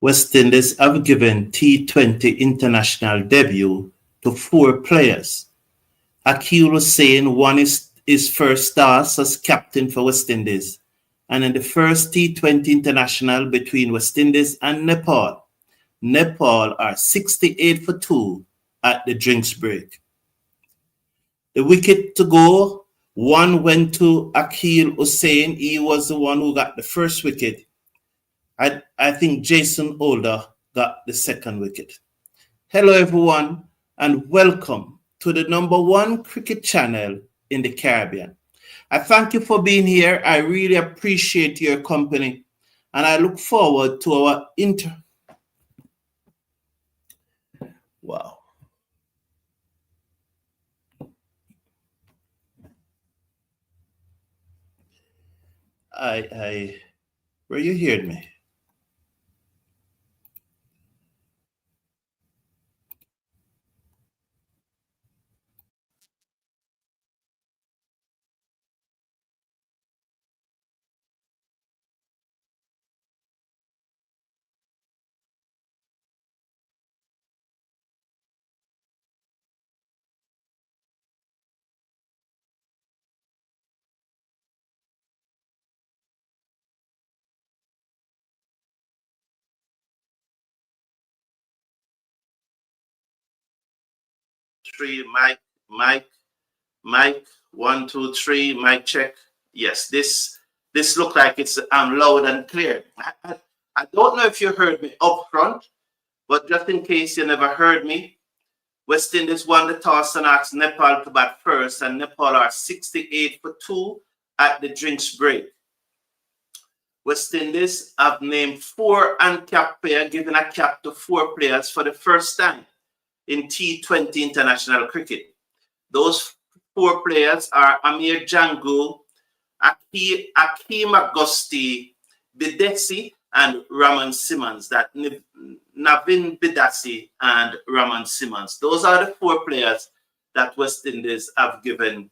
West Indies have given T20 International debut to 4 players. Akeal Hussain won his first start as captain for West Indies, and in the first T20 International between West Indies and Nepal, Nepal are 68 for 2 at the drinks break. The wicket to go, one went to Akeal Hussain. He was the one who got the first wicket. I think Jason Older got the second wicket. Hello everyone, and welcome to the #1 cricket channel in the Caribbean. I thank you for being here. I really appreciate your company, and I look forward to our Wow. Were you hearing me? Three, mic, 1, 2, 3, mic check. Yes, this look like it's loud and clear. I don't know if you heard me up front, but just in case you never heard me, West Indies won the toss and asked Nepal to bat first, and Nepal are 68 for 2 at the drinks break. West Indies have named 4 uncapped players, giving a cap to 4 players for the first time in T20 International Cricket. Those 4 players are Amir Jangu, Akeem Agusti, Bidesi, and Raman Simmons. That Navin Bidasi and Raman Simmons. Those are the 4 players that West Indies have given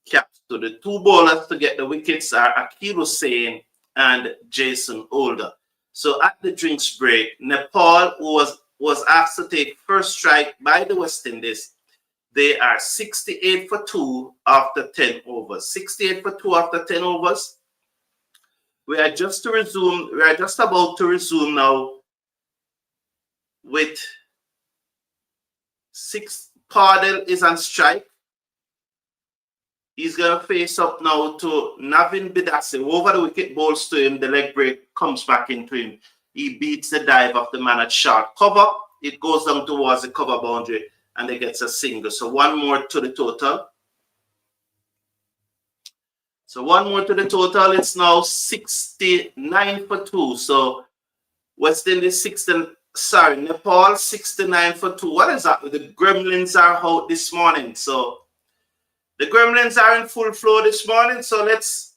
caps to. The 2 bowlers to get the wickets are Akeal Hussain and Jason Older. So at the drinks break, Nepal was asked to take first strike by the West Indies. They are 68 for 2 after 10 overs. 68 for 2 after 10 overs. We are just about to resume now with 6. Pardel is on strike. He's going to face up now to Navin Bidasi. Over the wicket, bowls to him. The leg break comes back into him. He beats the dive of the man at short cover. It goes down towards the cover boundary, and he gets a single. So 1 more to the total. So 1 more to the total. It's now 69 for 2. So West Indies Nepal 69 for 2. What is that? The Gremlins are out this morning. So the Gremlins are in full flow this morning. So let's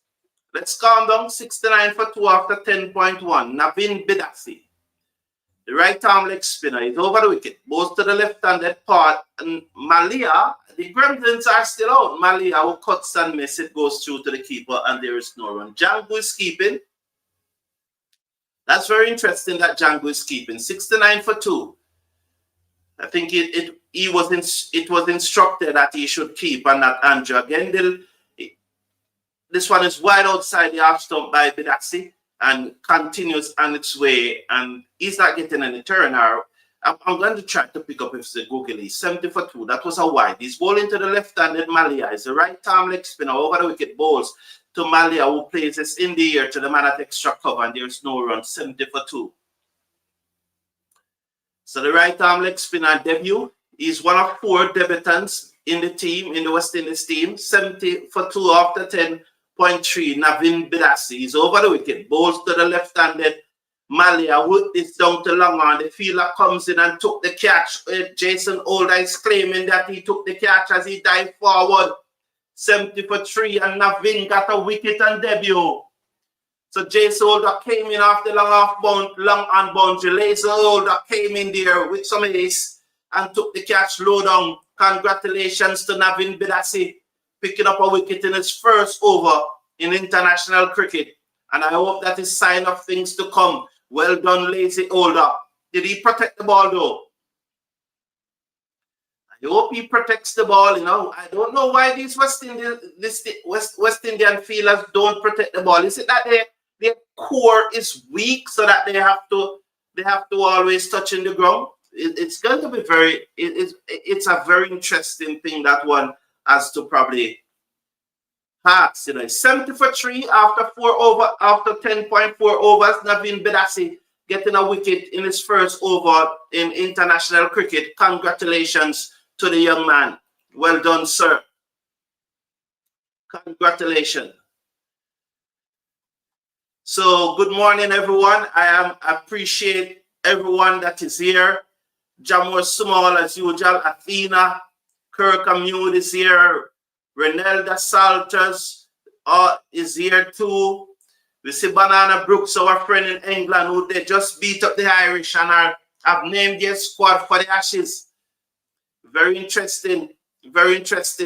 calm down. 69 for 2 after 10.1. Navin Bidasi, the right arm leg spinner, is over the wicket. Goes to the left-handed part. And Malia, the Gremlins are still out. Malia, who cuts and miss, it goes through to the keeper, and there is no run. Jangu is keeping. That's very interesting that Jangu is keeping. 69 for 2. I think it was instructed that he should keep and not Andrew. Again, this one is wide outside the half stump by Bidasi and continues on its way, and he's not getting any turn. I'm going to try to pick up if it's a googly. 70 for 2. That was a wide. He's bowling to the left-handed Malia. It's the right arm leg spinner over the wicket, bowls to Malia, who plays this in the air to the man at extra cover, and there's no run. 70 for 2. So the right arm leg spinner debut. He's one of 4 debutants in the team, in the West Indies team. 70 for 2 after 10.3. Navin Bidasi. He's over the wicket. Bowls to the left-handed Malia. Whipped this down to long on. The fielder comes in and took the catch. Jason Older is claiming that he took the catch as he dived forward. 70 for 3, and Navin got a wicket on debut. So Jason Older came in after long on boundary. Jason Older came in there with some ace and took the catch low down. Congratulations to Navin Bidasi, picking up a wicket in his first over in international cricket. And I hope that is a sign of things to come. Well done, lazy holder. Did he protect the ball though? I hope he protects the ball. You know, I don't know why these West Indian fielders don't protect the ball. Is it that their core is weak, so that they have to always touch in the ground? It's going to be it's a very interesting thing that one has to probably ask. You know, 70 for 3 after 10.4 overs. Naveen Bedasi getting a wicket in his first over in international cricket. Congratulations to the young man. Well done, sir. Congratulations. So good morning, everyone. I appreciate everyone that is here. Jamor Sumal, as usual. Athena, Kirk Amute is here. Renelda Salters is here too. We see Banana Brooks, our friend in England, who they just beat up the Irish and have named their squad for the Ashes. Very interesting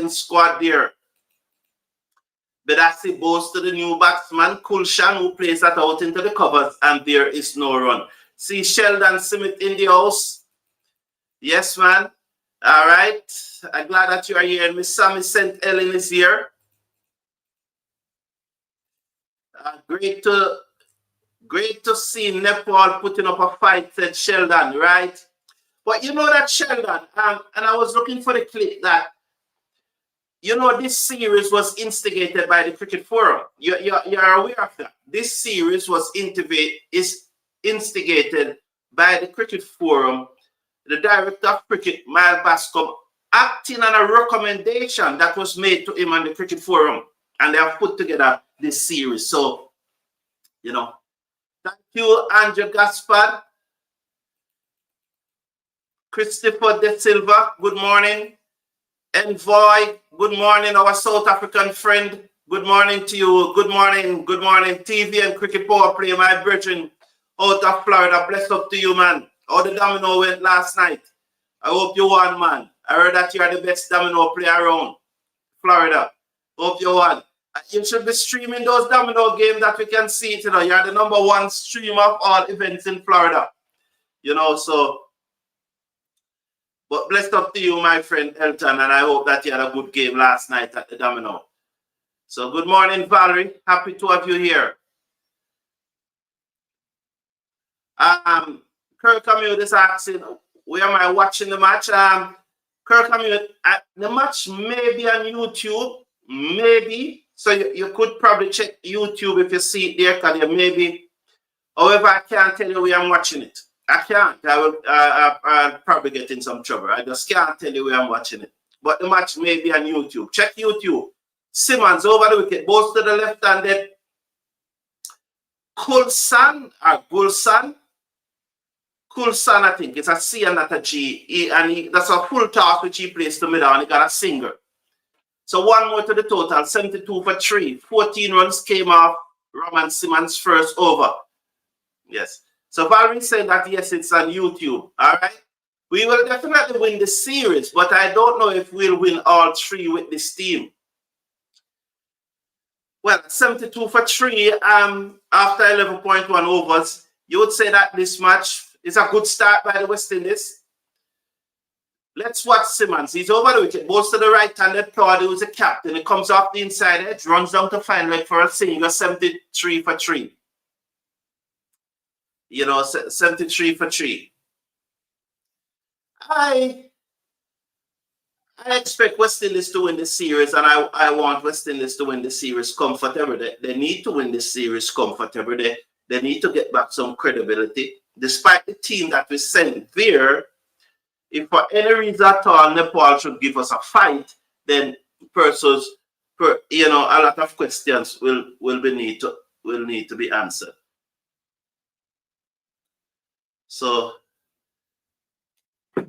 squad there. Bedasi bows to the new batsman, Kulshan, who plays that out into the covers, and there is no run. See Sheldon Smith in the house. Yes, man. All right. I'm glad that you are here. And Miss Sammy St. Ellen is here. Great to see Nepal putting up a fight, said Sheldon, right? But you know that, Sheldon, and I was looking for the clip that, you know, this series was instigated by the Cricket Forum. You're aware of that. This series was instigated by the Cricket Forum, the Director of Cricket, Mile Bascom, acting on a recommendation that was made to him on the Cricket Forum. And they have put together this series. So, you know, thank you, Andrew Gaspard. Christopher De Silva, good morning. Envoy, good morning, our South African friend. Good morning to you. Good morning, TV and Cricket Power Play, my brethren out of Florida. Bless up to you, man. How the domino went last night. I hope you won, man. I heard that you are the best domino player around Florida. Hope you won. You should be streaming those domino games that we can see it. You know, you're the #1 streamer of all events in Florida. You know, so. But blessed up to you, my friend Elton, and I hope that you had a good game last night at the domino. So good morning, Valerie. Happy to have you here. Kirk Amute is asking, where am I watching the match? Kirk Amute, the match may be on YouTube, maybe. So you could probably check YouTube if you see it there, because there may be. However, I can't tell you where I'm watching it. I can't. I'll probably get in some trouble. I just can't tell you where I'm watching it. But the match may be on YouTube. Check YouTube. Simmons over the wicket, both to the left-handed. Kulsan or Gulsan. Kulsan, I think. It's a C and not a G. That's a full toss which he plays to middle, and he got a single. So one more to the total, 72 for 3. 14 runs came off Roman Simmons' first over. Yes. So Valerie said that, yes, it's on YouTube. All right. We will definitely win the series, but I don't know if we'll win all 3 with this team. Well, 72 for 3 after 11.1 overs. You would say that this match is a good start by the West Indies. Let's watch Simmons. He's over the wicket. Goes to the right-handed Claude, who's the captain. He comes off the inside edge, runs down to fine leg for a single, 73 for 3. You know, 73 for 3. I expect West Indies to win the series, and I want West Indies to win the series comfortably. They need to win the series comfortably. They need to get back some credibility. Despite the team that we sent there, if for any reason at all Nepal should give us a fight, then you know, a lot of questions will need to be answered. So I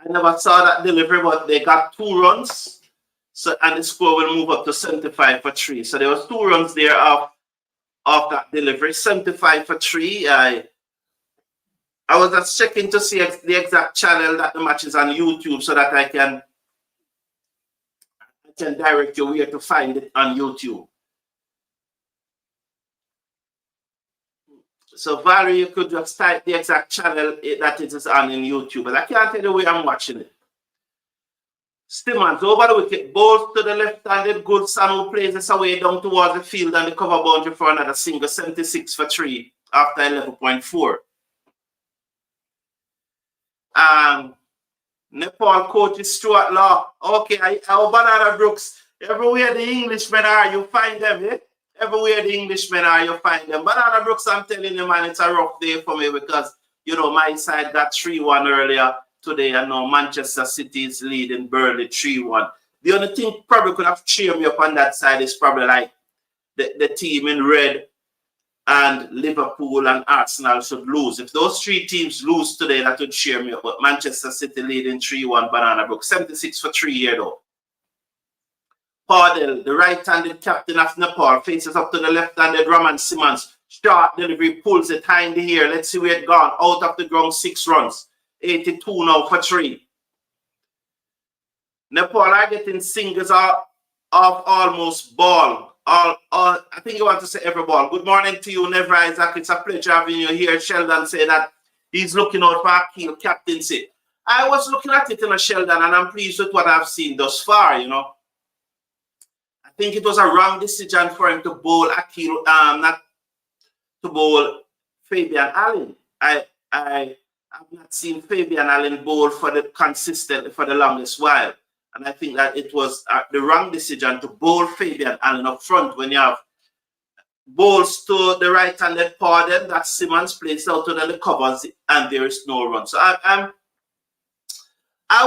never saw that delivery, but they got 2 runs. So and the score will move up to 75 for 3. So there was 2 runs there of that delivery, 75 for 3. I was just checking to see the exact channel that the match is on YouTube, so that I can direct you where to find it on YouTube. So Valerie, you could just type the exact channel that it is on in YouTube, but I can't tell you where I'm watching it. Stimmons over the wicket, bowls to the left-handed good son who plays this away down towards the field and the cover boundary for another single, 76 for 3 after 11.4. Nepal coach is Stuart Law. Okay, our Banana Brooks. Everywhere the Englishmen are, you find them, eh? Everywhere the Englishmen are, you find them. Banana Brooks, I'm telling you, man, it's a rough day for me because, you know, my side got 3-1 earlier today. I know Manchester City is leading Burnley 3-1. The only thing probably could have cheered me up on that side is probably like the team in red and Liverpool and Arsenal should lose. If those 3 teams lose today, that would cheer me up. But Manchester City leading 3-1, Banana Brook. 76 for 3 here though. Pardel, the right-handed captain of Nepal, faces up to the left-handed Raman Simmons. Short delivery, pulls it high in the air. Let's see where it gone. Out of the ground, 6 runs. 82 now for 3. Nepal are getting singles off almost ball. I think you want to say every ball. Good morning to you, Never Isaac. It's a pleasure having you here. Sheldon said that he's looking out for Akil captaincy. I was looking at it in a Sheldon, and I'm pleased with what I've seen thus far, you know. I think it was a wrong decision for him to bowl Akil, not to bowl Fabian Allen. I have not seen Fabian Allen bowl consistently for the longest while. And I think that it was the wrong decision to bowl Fabian Allen up front when you have bowls to the right-handed Pardon that Simmons plays out to the covers and there is no run. So I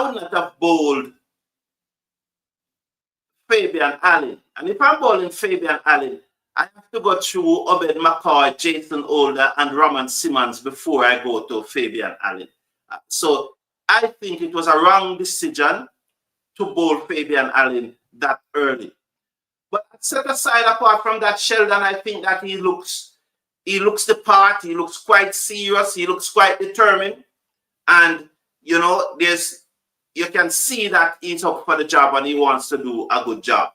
would not have bowled Fabian Allen. And if I'm bowling Fabian Allen, I have to go through Obed McCoy, Jason Older, and Raman Simmons before I go to Fabian Allen. So I think it was a wrong decision to bowl Fabian Allen that early. But set aside, apart from that, Sheldon, I think that he looks the part, he looks quite serious, he looks quite determined. And, you know, you can see that he's up for the job and he wants to do a good job.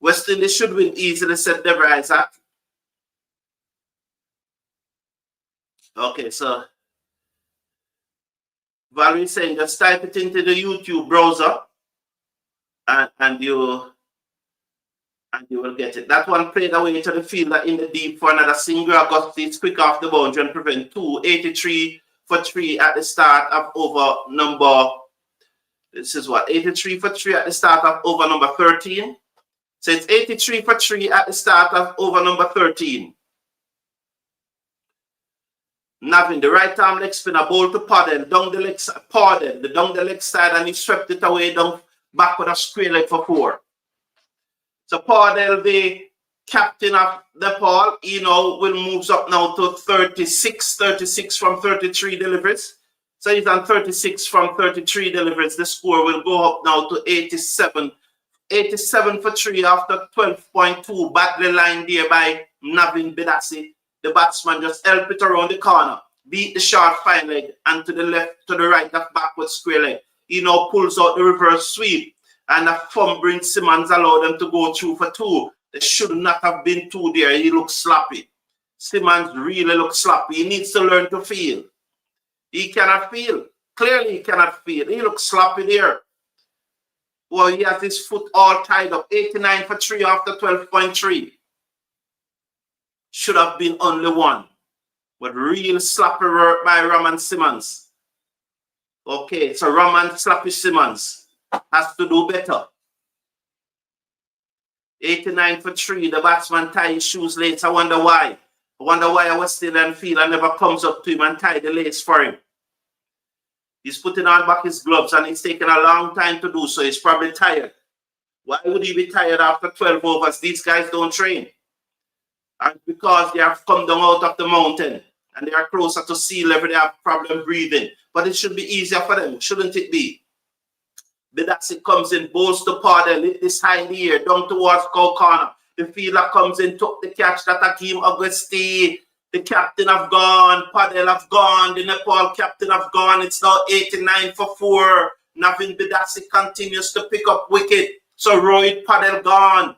West Indies should win easily, said Deborah Isaac. Okay, so Valerie saying just type it into the YouTube browser and you will get it. That one played away to the fielder in the deep for another single. Augustus quick off the boundary and prevent 2. 83 for 3 at the start of over number. This is what? 83 for 3 at the start of over number 13. So it's 83 for 3 at the start of over number 13. Navin, the right arm leg spinner, ball to Pardon, down the leg side, Pardon, down the leg side, and he swept it away down back with a square leg for 4. So Pardon, the captain of Nepal, you know, will moves up now to 36 from 33 deliveries. So he's on 36 from 33 deliveries. The score will go up now to 87. 87 for 3 after 12.2. Badly lined there by Navin Bedassi. The batsman just help it around the corner, beat the short fine leg, and to the left, to the right, that backward square leg. He now pulls out the reverse sweep, and a fumbling Simmons allowed them to go through for 2. There should not have been 2 there. He looks sloppy. Simmons really looks sloppy. He needs to learn to feel. He cannot feel. Clearly, he cannot feel. He looks sloppy there. Well, he has his foot all tied up. 89 for 3 after 12.3. Should have been only 1. But real sloppy work by Raman Simmons. Okay, so Raman Sloppy Simmons has to do better. 89 for 3. The batsman tie his shoes late. I wonder why. I wonder why a West Indian fielder never comes up to him and tie the lace for him. He's putting on back his gloves and it's taking a long time to do so. He's probably tired. Why would he be tired after 12 overs? These guys don't train. And because they have come down out of the mountain and they are closer to sea level, they have problem breathing. But it should be easier for them, shouldn't it be? Bedassi comes in, bowls to Pardon, lit this high in the air, down towards Cow Corner. The fielder comes in, took the catch that Akeem Augusti. The captain have gone, Padel have gone, the Nepal captain have gone. It's now 89 for 4. Navin Bedassi continues to pick up wicket. So Rohit Padel gone.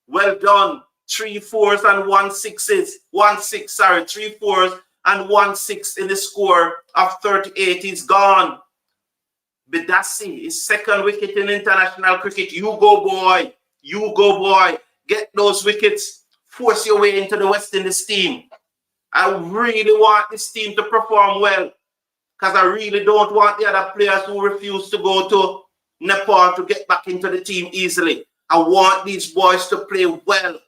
Well done. 3 4s and 1 6s. 1 6, sorry, 3 4s and 1 6 in the score of 38 is gone. Bedassi is second wicket in international cricket. You go, boy. You go, boy. Get those wickets. Force your way into the West Indies team. I really want this team to perform well because I really don't want the other players who refuse to go to Nepal to get back into the team easily. I want these boys to play well.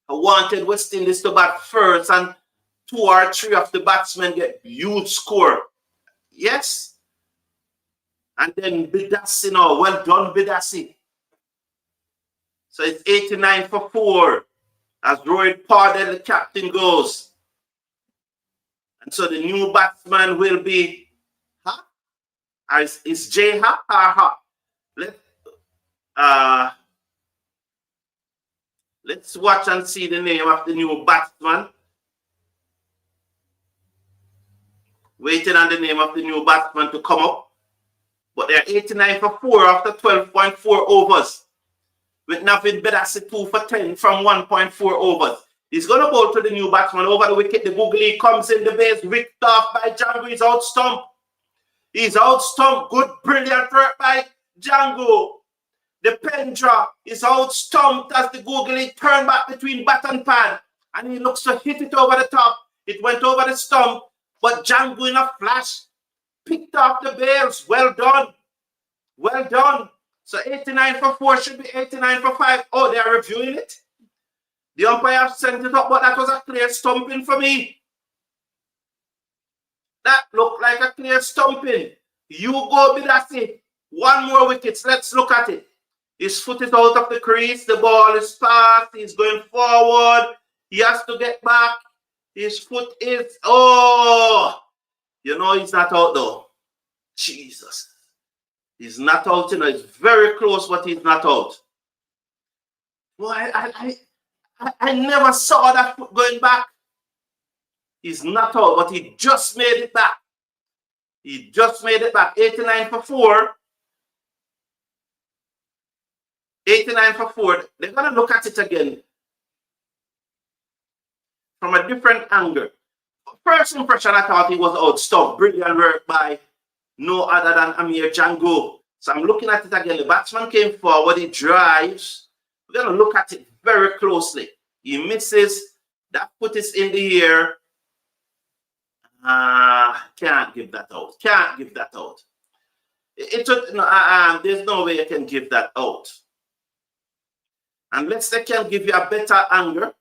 I wanted West Indies to bat first and 2 or 3 of the batsmen get huge score. Yes. And then Bedassi now. Well done, Bedassi. So it's 89 for 4 as Rohit Pardel, the captain, goes. And so the new batsman will be, is Jay Ha or Ha? Let's watch and see the name of the new batsman. Waiting on the name of the new batsman to come up. But they're 89 for 4 after 12.4 overs. With nothing better than 2 for 10 from 1.4 overs. He's going to bowl to the new batsman over the wicket. The googly comes in the base, whipped off by Django. He's out stump. He's out stump. Good, brilliant work by Django. The pen drop is out stumped as the googly turned back between bat and pad. And he looks to hit it over the top. It went over the stump. But Django in a flash picked off the bails. Well done. Well done. So 89 for 4 should be 89 for 5. Oh, they are reviewing it. The umpire sent it up, but that was a clear stumping for me. That looked like a clear stumping. You go, Bedassi. 1 more wickets. Let's look at it. His foot is out of the crease. The ball is fast. He's going forward. He has to get back. His foot is... Oh! You know he's not out, though. Jesus. He's not out, you know. It's very close, but he's not out. Well, I never saw that foot going back. He's not out, but he just made it back. He just made it back. 89 for 4. 89 for 4. They're going to look at it again from a different angle. First impression, I thought he was out stump. Brilliant work by no other than Amir Django. So I'm looking at it again. The batsman came forward. He drives. We're going to look at it very closely. He misses. That foot is in the air. Can't give that out. Can't give that out. There's no way you can give that out. Unless they can give you a better angle,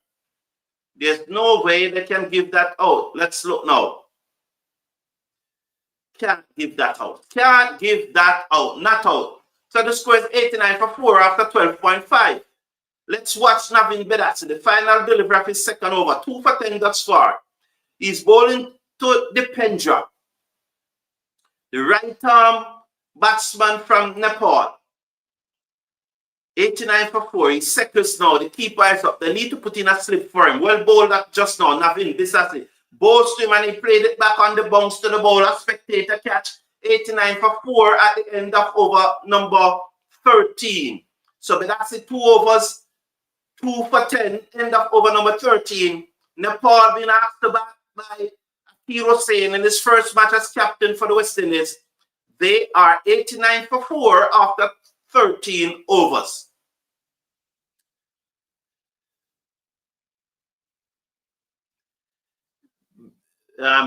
there's no way they can give that out. Let's look now. Can't give that out. Can't give that out. Not out. So the score is 89 for 4 after 12.5. Let's watch Navin Bedassi, the final delivery of his second over. 2 for 10 thus far. He's bowling to the pen drop. The right arm batsman from Nepal. 89 for 4. He's seconds now. The keeper is up. They need to put in a slip for him. Well bowled up just now. Navin Bedassi bowls to him and he played it back on the bounce to the bowler. Spectator catch. 89 for 4 at the end of over number 13. So Bedassi 2 overs. 2 for 10. End of over number 13. Nepal being asked to bat by Akir Hussain in his first match as captain for the West Indies. They are 89 for 4 after 13 overs.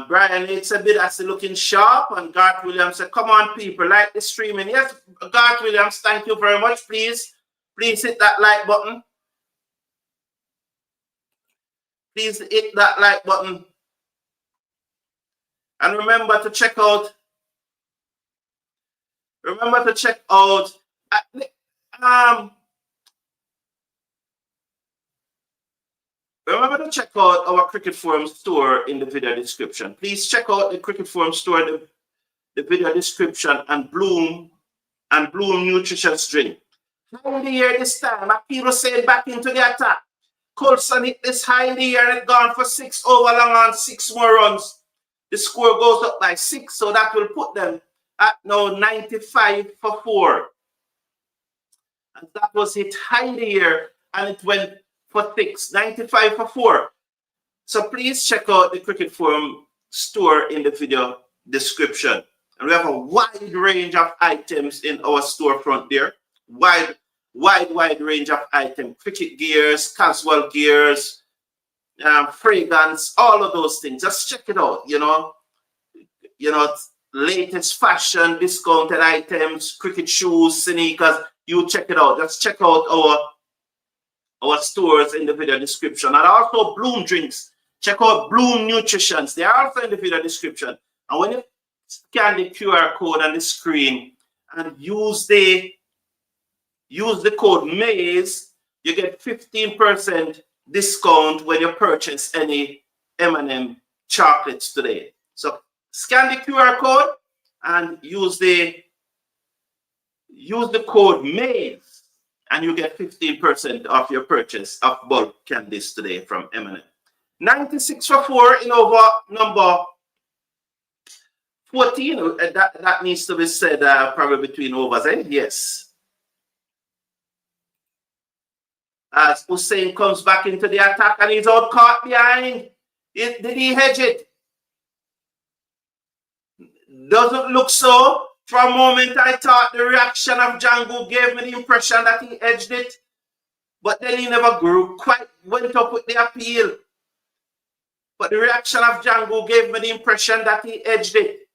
Brian, it's a bit as looking sharp, and Garth Williams said, come on, people, like the streaming. Yes, Garth Williams, thank you very much. Please hit that like button. Please hit that like button. And remember to check out our Cricket Forum store in the video description. Please check out the Cricket Forum store, the video description, and Bloom Nutritious Drink. High in the air this time, Akir Hussain back into the attack. Coulson hit this high in the air and gone for 6 over long on 6 more runs. The score goes up by 6, so that will put them at now 95 for 4. And that was hit high in the air, and it went for 6, 95 for 4. So please check out the Cricket Forum store in the video description. And we have a wide range of items in our storefront there. Wide range of items. Cricket gears, casual gears, fragrance, all of those things. Just check it out, you know, latest fashion, discounted items, cricket shoes, sneakers. You check it out. Just check out our stores in the video description. And also Bloom drinks. Check out Bloom Nutritions. They are also in the video description. And when you scan the QR code on the screen and use the code MAZE, you get 15% discount when you purchase any M&M chocolates today. So scan the QR code and use the code MAZE, and you get 15% off your purchase of bulk candies today from M&M. 96 for 4 in over number 14. That needs to be said probably between overs, eh? Yes. As Hussein comes back into the attack and he's out caught behind. Did he hedge it? Doesn't look so. For a moment, I thought the reaction of Django gave me the impression that he edged it. But then he never quite went up with the appeal. But the reaction of Django gave me the impression that he edged it.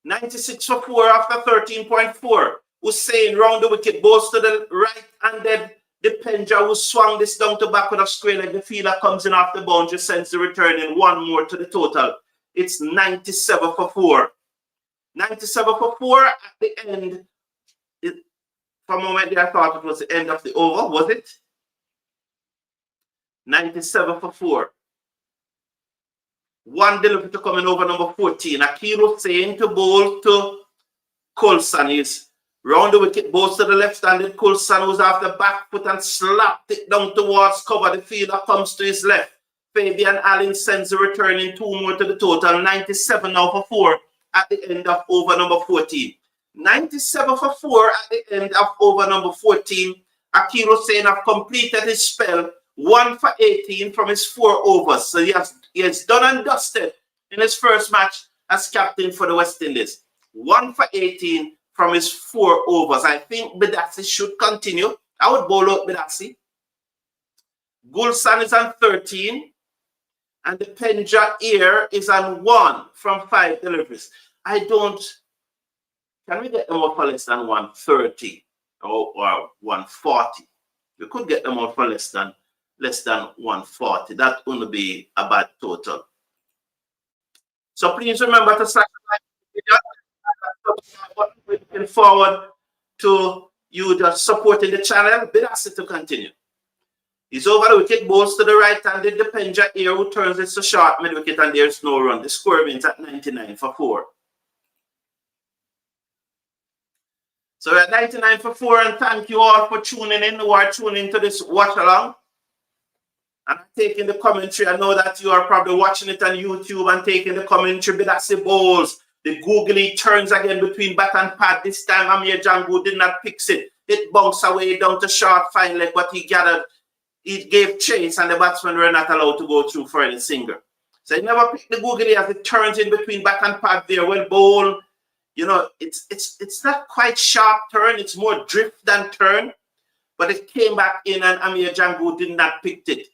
96 for 4 after 13.4. Hussein round the wicket, balls to the right, and then the Penja who swung this down to back with a square leg. The fielder comes in off the boundary, sends the return in, one more to the total. It's 97 for 4. 97 for 4 at the end. For a moment there, I thought it was the end of the over. Was it? 97 for 4. One delivery to come in over number 14. Akil Hussein to bowl to Coulson. He's round the wicket, balls to the left-handed Coulson, who's off the back foot and slapped it down towards cover. The fielder comes to his left. Fabian Allen sends the return in, 2 more to the total. 97 now for 4 at the end of over number 14. 97 for 4 at the end of over number 14. Akil Hussein have completed his spell. 1 for 18 from his 4 overs. So he has done and dusted in his first match as captain for the West Indies. 1 for 18 from his 4 overs. I think Bedassi should continue. I would bowl out Bedassi. Gulsan is on 13. And the Penja Air is on 1 from 5 deliveries. Can we get them out for less than 130 or 140? We could get them out for less than 140. That wouldn't be a bad total. So please remember to subscribe to the video. We're looking forward to you just supporting the channel. Bedassi to continue. He's over the wicket, balls to the right handed the Penja Air, who turns it to short mid wicket, and there's no run. The score remains at 99 for 4. So we're at 99 for 4, and thank you all for tuning in, who are tuning to this watch along and taking the commentary. I know that you are probably watching it on YouTube and taking the commentary. Bedassi bowls. The googly turns again between bat and pad. This time Amir Django did not fix it. It bounced away down to short fine leg, but he gave chase, and the batsmen were not allowed to go through for any single. So he never picked the googly as it turns in between bat and pad there. Well bowl. You know, it's not quite sharp turn. It's more drift than turn. But it came back in, and Amir Django did not pick it.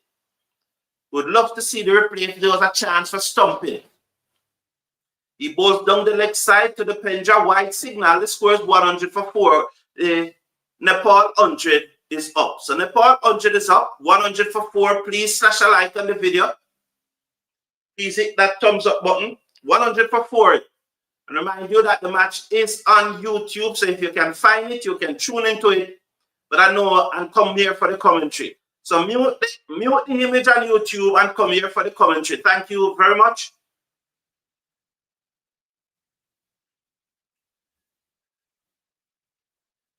Would love to see the replay if there was a chance for stumping. He bowls down the leg side to the Penja, wide signal. The score is 100 for 4. The Nepal 100 is up. So Nepal 100 is up. 100 for 4. Please slash a like on the video. Please hit that thumbs up button. 100 for 4. And remind you that the match is on YouTube. So if you can find it, you can tune into it. But I know and come here for the commentary. So mute the image on YouTube and come here for the commentary. Thank you very much.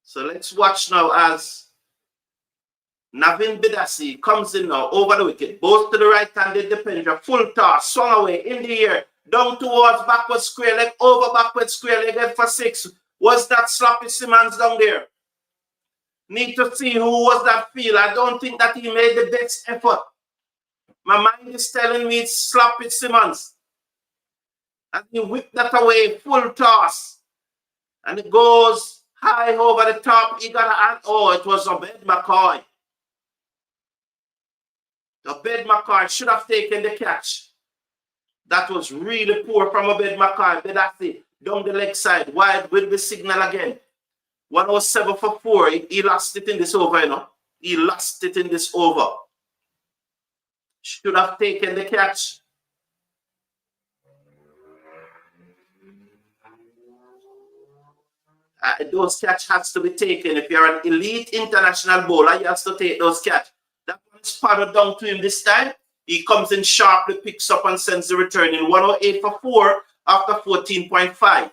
So let's watch now as Navin Bedassi comes in now over the wicket. Both to the right-handed defender. Full toss, swung away in the air. Down towards backward square leg. Over backward square leg. Head for 6. Was that Sloppy Simmons down there? Need to see who was that field. I don't think that he made the best effort. My mind is telling me it's Sloppy Simmons. And he whipped that away, full toss. And it goes high over the top. He got an, oh, it was Obed McCoy. Obed McCoy should have taken the catch. That was really poor from Obed McCoy. But that's it. Down the leg side, wide with the signal again. 107 for 4. He lost it in this over, you know. He lost it in this over. Should have taken the catch. Those catch has to be taken. If you're an elite international bowler, you have to take those catch. That one is padded down to him this time. He comes in sharply, picks up and sends the return in 108 for 4 after 14.5.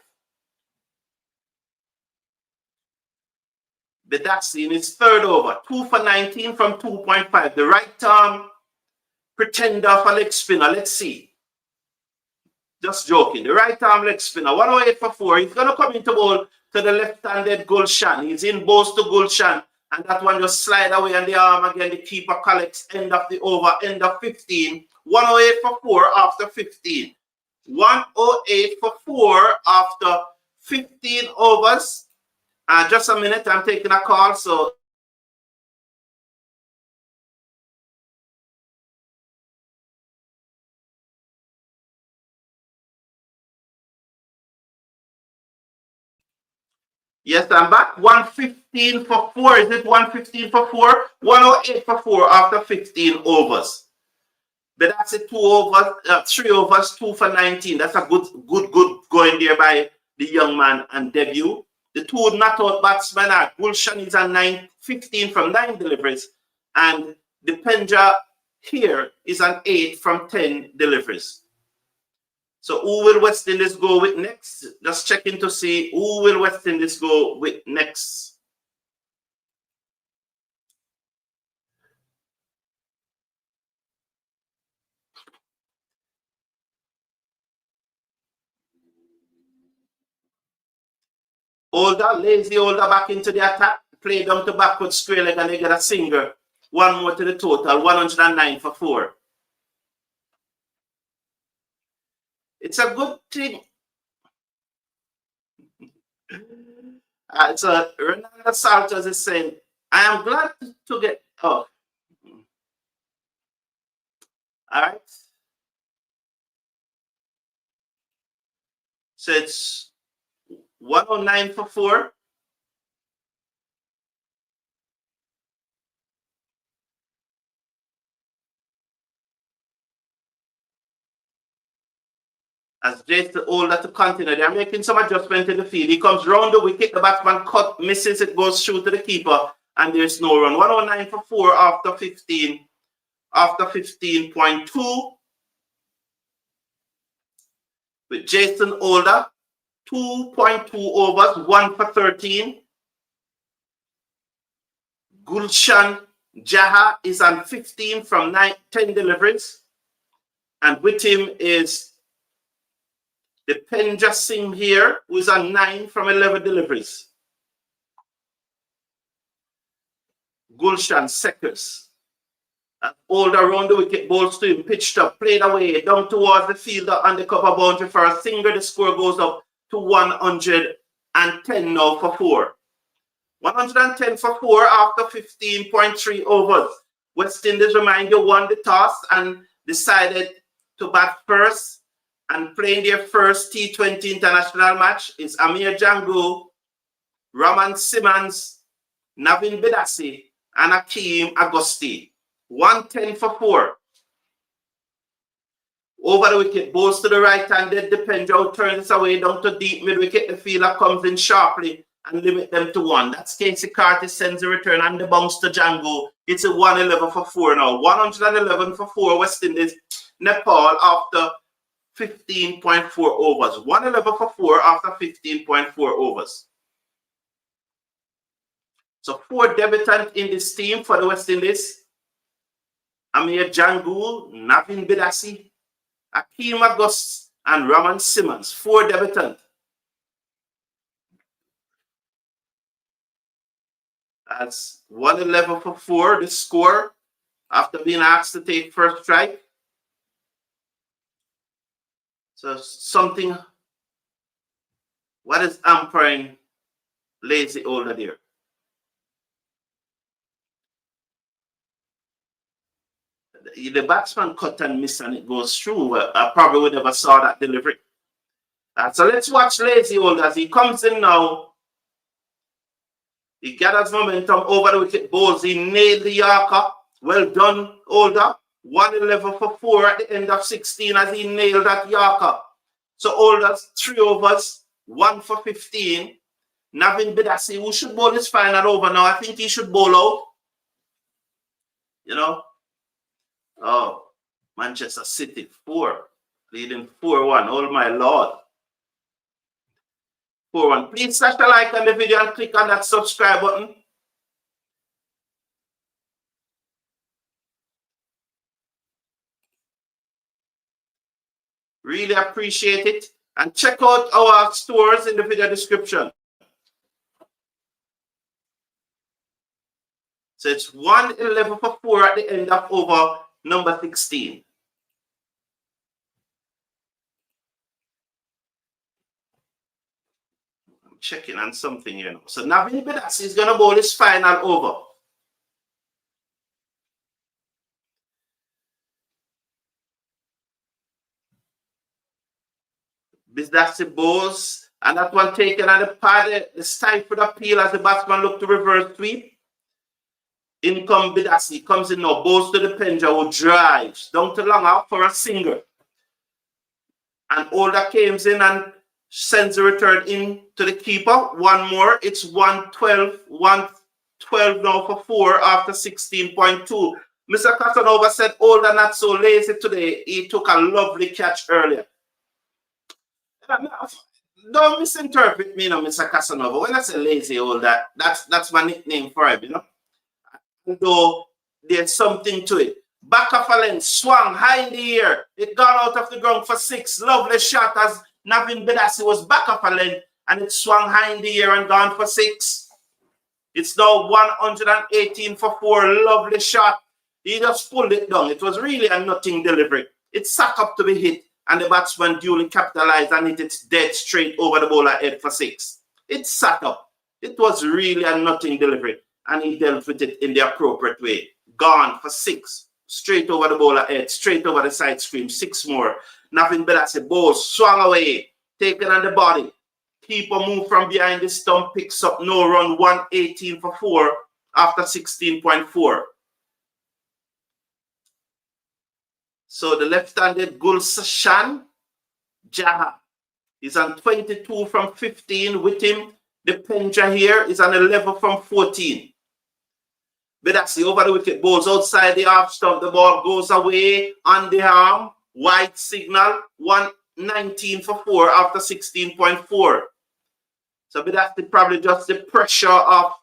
Bedassi in his third over, 2 for 19 from 2.5. The right arm pretender for leg spinner. Let's see. Just joking. The right arm leg spinner, 108 for 4. He's going to come into bowl to the left-handed Gulshan. He's in bows to Gulshan. And that one just slide away on the arm again. The keeper collects end of the over, end of 15. 108 for 4 after 15. 108 for 4 after 15 overs. Just a minute, I'm taking a call. So yes, I'm back. 115 for 4. Is it 115 for 4? 108 for 4 after 15 overs. But that's it. 3 overs, 2 for 19. That's a good going there by the young man and debut. The two not out batsmen are Gulshan is on 15 from 9 deliveries, and the Penja here is an 8 from 10 deliveries. So who will West Indies go with next? Just checking to see who will West Indies go with next. Lazy Older back into the attack. Play them to backward square leg and they get a single. One more to the total, 109 for 4. It's a good thing. So Ronaldo Santos is saying, I am glad to get, oh. All right. So it's 109 for 4. As Jason Older to continue, they're making some adjustment in the field. He comes round the wicket, the batsman cut, misses, it goes through to the keeper, and there's no run. 109 for 4 after 15. After 15.2. With Jason Older, 2.2 overs, 1 for 13. Gulshan Jaha is on 15 from 10 deliveries. And with him is the Penja Singh here, who is on 9 from 11 deliveries. Gulshan Seckers. Older around the wicket, balls to him, pitched up, played away, down towards the fielder on the cover boundary for a single. The score goes up to 110 now for 4. 110 for 4 after 15.3 overs. West Indies, remind you, won the toss and decided to bat first, and playing their first T20 international match is Amir Jangu, Raman Simmons, Navin Bedassi, and Akeem Agosti. 110 for 4. Over the wicket, balls to the right-handed, the Penja turns away down to deep mid-wicket. The fielder comes in sharply and limit them to 1. That's Casey Carter sends a return and the bounce to Django. It's a 111 for 4 now. 111 for 4 West Indies, Nepal after 15.4 overs. 111 for 4 after 15.4 overs. So 4 debutants in this team for the West Indies. Amir Jangu, Navin Bedassi, Akeem Agost, and Raman Simmons. 4 debutants. as 111 for 4, the score after being asked to take first strike. So something, what is umpiring lazy older there? The batsman cut and miss and it goes through. I probably would never saw that delivery. So let's watch lazy older as he comes in now. He gathers momentum over the wicket, bowls. He nailed the Yorker. Well done, older. 111 for 4 at the end of 16 as he nailed that Yorker. So Older's 3 overs, 1 for 15. Navin Bidasi, who should bowl his final over now. I think he should bowl out. You know. Oh, Manchester City 4, leading 4-1. Oh my Lord. 4-1. Please smash the like on the video and click on that subscribe button. Really appreciate it. And check out our stores in the video description. So it's 111 for 4 at the end of over number 16. I'm checking on something here now. So Navin Bidasi is going to bowl his final over. Bidasi bowls, and that one taken on the pad, the stifled appeal as the batsman looked to reverse sweep. In comes Bidasi, comes in now, bowls to the Penja, who drives down to long out for a single. And Older comes in and sends a return in to the keeper. One more, it's 112 now for 4 after 16.2. Mr. Casanova said Older not so lazy today. He took a lovely catch earlier. Don't misinterpret me, Mr. Casanova. When I say lazy Older, that's my nickname for him, Though there's something to it. Back of a length, swung high in the air. It got out of the ground for 6. Lovely shot as Navin Bidasi was back of a length and it swung high in the air and gone for 6. It's now 118 for 4. Lovely shot. He just pulled it down. It was really a nothing delivery. It sat up to be hit and the batsman duly capitalized and hit it dead straight over the bowler head for 6. It sat up. It was really a nothing delivery. And he dealt with it in the appropriate way. Gone for 6. Straight over the bowler head, straight over the side screen. 6 more. Navin Bidasi bowls, swung away, taken on the body. Keeper move from behind the stump, picks up no run, 118 for 4 after 16.4. So the left-handed Gulshan Jaha is on 22 from 15 with him. The Penja here is on 11 from 14. Bidasi over the wicket, bowls outside the half stump. The ball goes away on the arm. White signal, 119 for 4 after 16.4. So Bidasi probably just the pressure of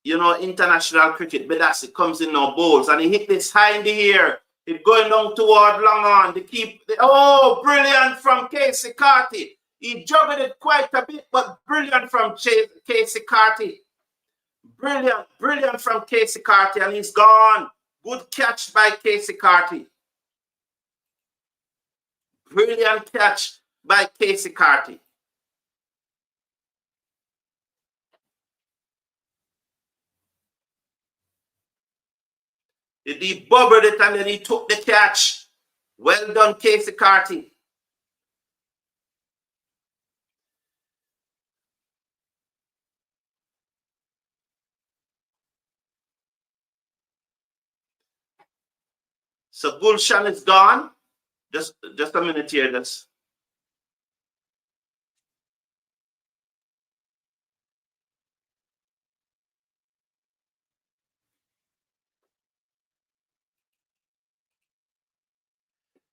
international cricket. Bidasi comes in now, bowls, and he hit this high in the air. It's going down toward long on. Oh, brilliant from Casey Carty. He juggled it quite a bit, but brilliant from Casey Carty. Brilliant from Casey Carty, and he's gone. Good catch by Casey Carty. Brilliant catch by Casey Carty. He bubbled it and then he took the catch. Well done, Casey Carty. So Gulshan is gone. Just a minute here.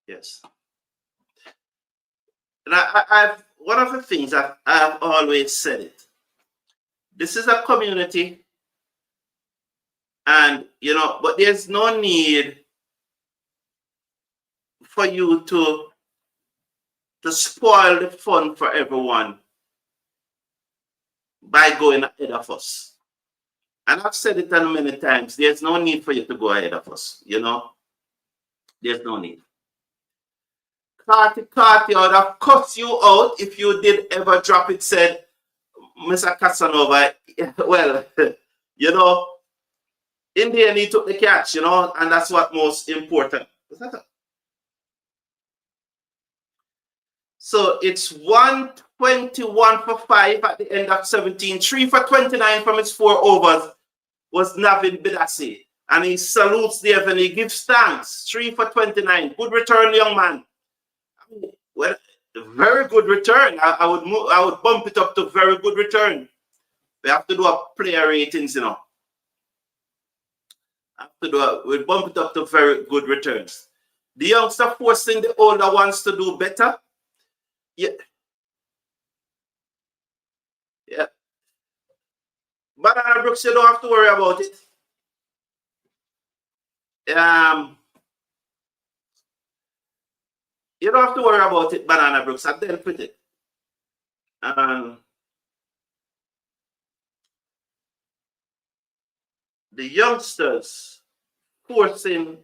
Yes. And I've one of the things that I've always said it. This is a community, and but there's no need for you to spoil the fun for everyone by going ahead of us. And I've said it many times, there's no need for you to go ahead of us, you know? There's no need. Carty, I would have cut you out if you did ever drop it, said, Mr. Casanova, well, you know, in the end, he took the catch, you know, and that's what most important. So it's 121 for 5 at the end of 17. 3 for 29 from his 4 overs was Navin Bidassi. And he salutes Dave and he gives thanks. 3 for 29. Good return, young man. Well, very good return. I would bump it up to very good return. We have to do a player ratings, you know. We'll bump it up to very good returns. The youngster forcing the older ones to do better. Yeah. Yeah. Banana Brooks, you don't have to worry about it. You don't have to worry about it, Banana Brooks. I dealt with it. The youngsters forcing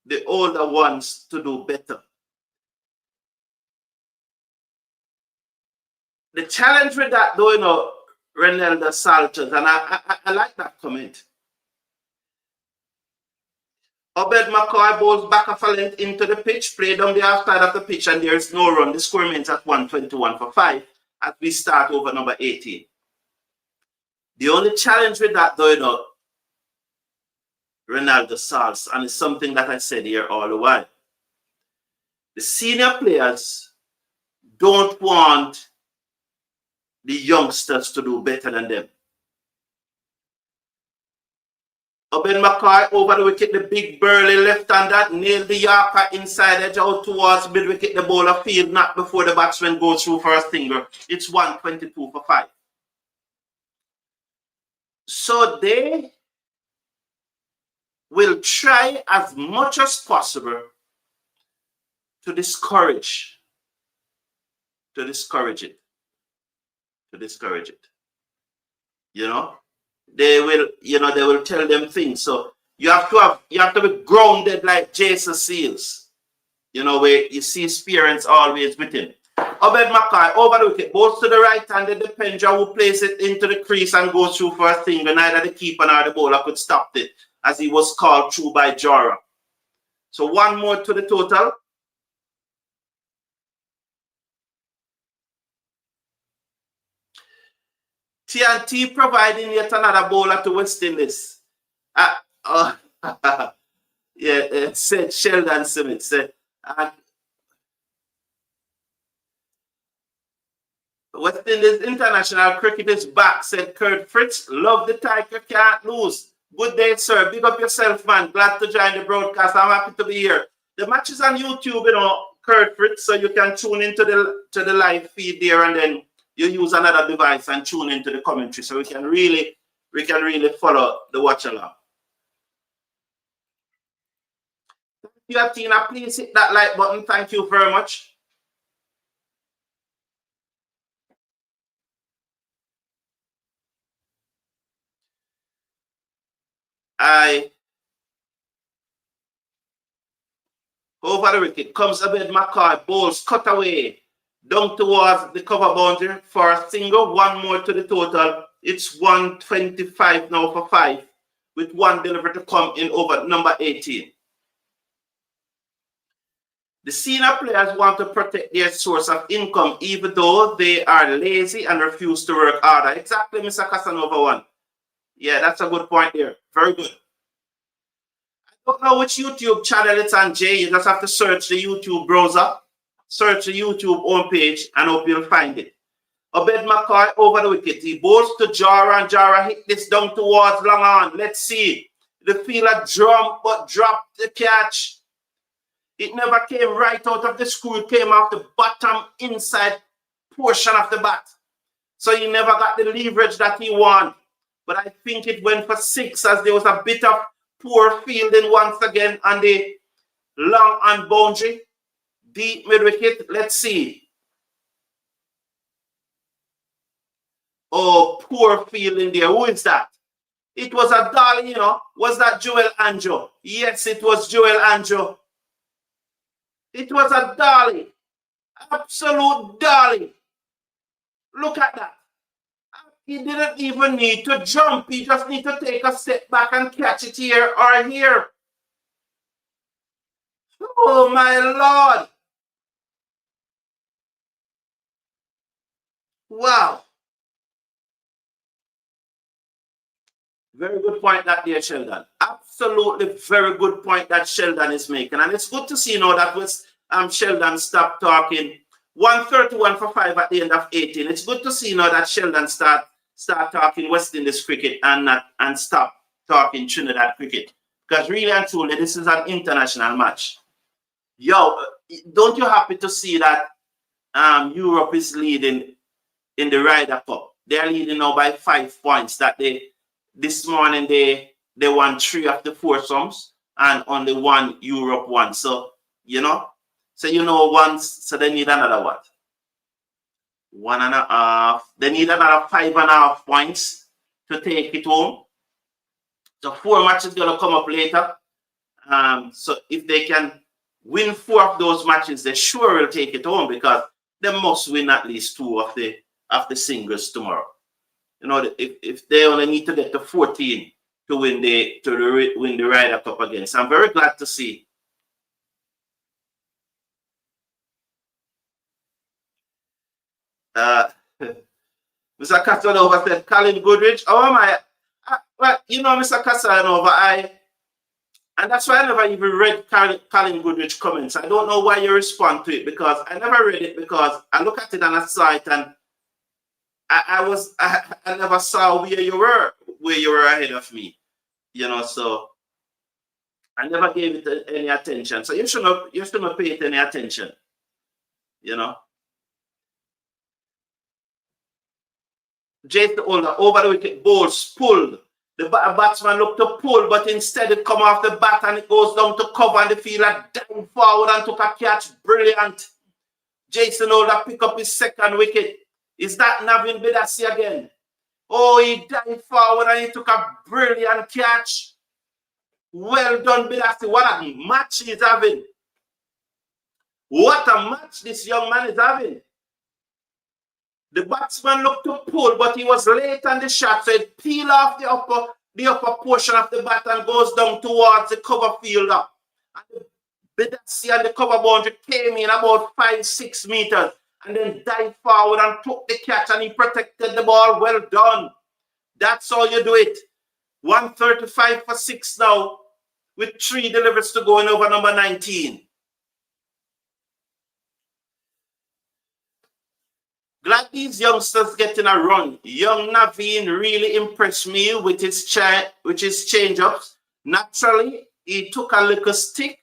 the older ones to do better. The challenge with that, though, you know, Renelda Salters, and I like that comment. Obed McCoy bowls back of a length into the pitch, played on the outside of the pitch, and there is no run. The score remains at 121 for 5 as we start over number 18. The only challenge with that, though, you know, Ronaldo Salts, and it's something that I said here all the while. The senior players don't want the youngsters to do better than them. Obed McCoy over the wicket, the big burly left-hander nailed the Yorker inside edge out towards mid-wicket. The bowler field not before the batsman goes through for a stinger. It's 122 for 5. So they will try as much as possible to discourage it. You know? They will tell them things. So you have to be grounded like Jason Seals. You know, where you see his parents always with him. Obed McCoy over the wicket, goes to the right hand, the defender who plays it into the crease and goes through for a thing. Neither the keeper nor the bowler could stop it, as he was called through by Jora. So one more to the total. TNT providing yet another bowler to West Indies. Said Sheldon Smith. Said, West Indies International Cricket is back, said Kurt Fritz. Love the Tiger, can't lose. Good day, sir. Big up yourself, man. Glad to join the broadcast. I'm happy to be here. The match is on YouTube, you know, Kurt Fritz, so you can tune into the live feed there, and then you use another device and tune into the commentary, so we can really follow the watch along. Thank you, Atina. Please hit that like button. Thank you very much. Over the wicket comes Abed McCoy, bowls cut away down towards the cover boundary for a single. One more to the total. It's 125 now for 5, with one delivery to come in over number 18. The senior players want to protect their source of income, even though they are lazy and refuse to work harder. Exactly, Mr. Casanova one. Yeah, that's a good point there. Very good. I don't know which YouTube channel it's on, Jay. You just have to search the YouTube browser, search the YouTube homepage, and hope you'll find it. Obed McCoy over the wicket. He bowls to Jara, and Jara hit this down towards long on. Let's see. The fielder jumped but dropped the catch. It never came right out of the screw. It came off the bottom inside portion of the bat. So he never got the leverage that he wanted. But I think it went for 6, as there was a bit of poor fielding once again on the long on boundary. Deep mid wicket. Let's see. Oh, poor feeling there. Who is that? It was a darling, you know. Was that Joel Anjo? Yes, it was Joel Anjo. It was a darling. Absolute darling. Look at that. He didn't even need to jump. He just need to take a step back and catch it here or here. Oh, my Lord. Wow. Very good point that there, Sheldon. Absolutely very good point that Sheldon is making. And it's good to see now that was Sheldon stopped talking. 131 for 5 at the end of 18. It's good to see now that Sheldon start talking West Indies cricket and stop talking Trinidad cricket. Because really and truly, this is an international match. Yo, don't you happy to see that Europe is leading in the Ryder Cup? They're leading now by 5 points. That this morning they won 3 of the foursomes and only 1 Europe won. So once, so they need another what? 1.5. They need another 5.5 points to take it home. So 4 matches gonna come up later. So if they can win 4 of those matches, they sure will take it home because they must win at least 2 of the singles tomorrow. You know, if they only need to get to 14 to win the Ryder Cup again. So I'm very glad to see. Mr. Casanova said, Colin Goodrich. Oh, am I? Well, Mr. Casanova, and that's why I never even read Colin Goodrich comments. I don't know why you respond to it because I never read it because I look at it and I saw it and I never saw where you were ahead of me, so I never gave it any attention. So you shouldn't pay it any attention, Jason Older over the wicket, balls pulled. The batsman looked to pull, but instead it come off the bat and it goes down to cover and the fielder dived forward and took a catch. Brilliant. Jason Older pick up his 2nd wicket. Is that Navin Bedasi again? Oh, he dived forward and he took a brilliant catch. Well done, Bedasi. What a match he's having. What a match this young man is having. The batsman looked to pull, but he was late on the shot, so it peeled off the upper portion of the bat and goes down towards the cover fielder. And the Bedasi and the cover boundary came in about 5-6 meters and then dived forward and took the catch and he protected the ball. Well done. That's how you do it. 135 for 6 now with 3 deliveries to go in over number 19. Glad these youngsters getting a run. Young Naveen really impressed me with his change-ups. Naturally, he took a little stick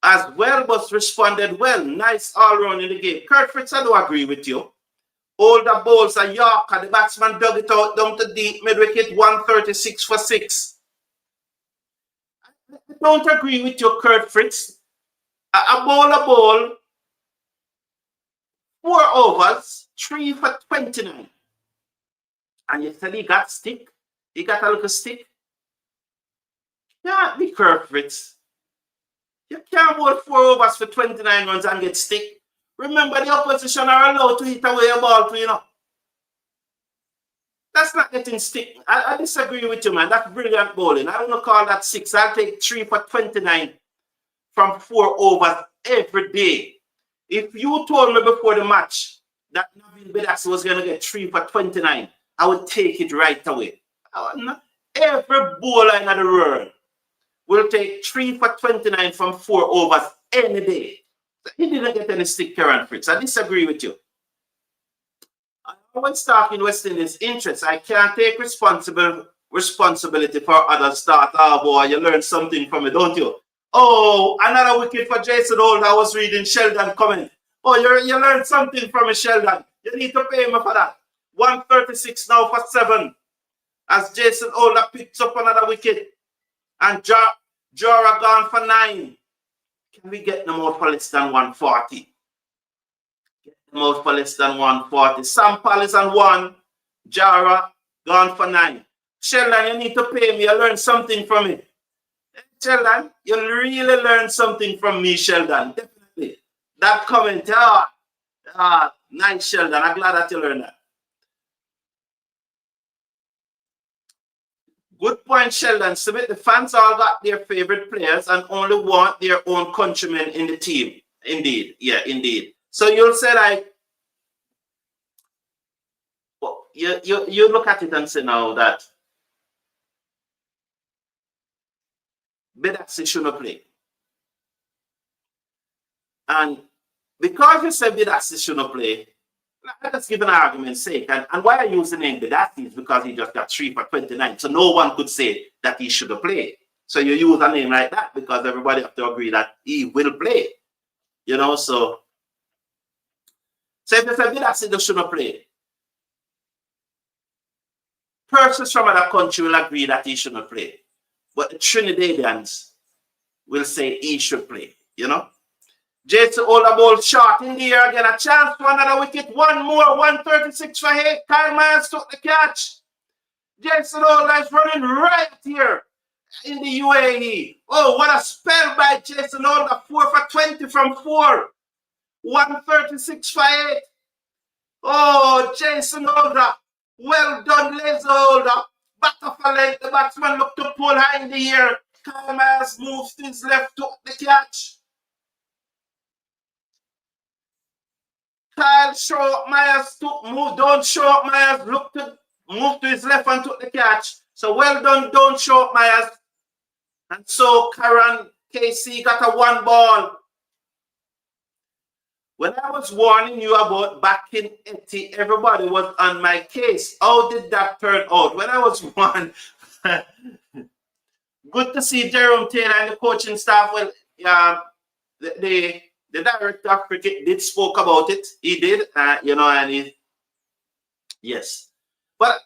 as well, but responded well. Nice all-round in the game. Kurt Fritz, I do agree with you. Older bowls are Yorker. The batsman dug it out down to deep mid-wicket, 136 for 6. I don't agree with you, Kurt Fritz. A ball, 4 overs, 3 for 29. And you said he got stick? He got a little stick? Yeah, be Kurt Fritz. You can't bowl 4 overs for 29 runs and get stick. Remember, the opposition are allowed to hit away a ball to, That's not getting stick. I disagree with you, man. That's brilliant bowling. I don't call that 6. I'll take 3 for 29 from 4 overs every day. If you told me before the match that Navin Bedasi was going to get 3 for 29, I would take it right away. Every bowler in the world will take 3 for 29 from 4 overs any day. He didn't get any stick, Karen Fritz. I disagree with you. I always talk in West Indies' interest. I can't take responsibility for others' start. Oh boy, you learn something from it, don't you? Oh, another wicket for Jason Holt. I was reading Sheldon comment. Oh, you learned something from me, Sheldon. You need to pay me for that. 136 now for 7. As Jason Holder picks up another wicket. And Jora gone for 9. Can we get them out for less than 140? Get Out for less than 140. Sampal is on 1. Jara gone for 9. Sheldon, you need to pay me. You learn something from me. Sheldon, you really learn something from me, Sheldon. Definitely. That comment, nice, Sheldon. I'm glad that you learned that. Good point, Sheldon. Submit the fans all got their favorite players and only want their own countrymen in the team. Indeed. Yeah, indeed. So you'll say like, well, you look at it and say now that Bedaxi shouldn't play. And because you said Bedaxi shouldn't play, let's give an argument's sake. And why I use the name Bedaxi is because he just got 3 for 29. So no one could say that he should have played. So you use a name like that because everybody have to agree that he will play. You know, so if you say Bedaxi they shouldn't play, persons from other country will agree that he shouldn't play. But the Trinidadians will say he should play, you know. Jason Ola ball shot in the air again. A chance for another wicket. One more. 136 for 8. Kyle Myers took the catch. Jason Ola is running right here in the UAE. Oh, what a spell by Jason Ola. 4 for 20 from 4. 136 for 8. Oh, Jason Ola. Well done, Les Ola. Back of a leg. The batsman looked to pull high in the air. Kyle Myers moves to his left, took the catch. Kyle Myers took move. Don't show up Myers. Look to move to his left and took the catch. So well done, don't show up Myers. And so Karen KC got a 1 ball. When I was warning you about back in 80, everybody was on my case. How did that turn out? When I was warned, good to see Jerome Taylor and the coaching staff. Well, the director of cricket did spoke about it. He did, you know, and yes. But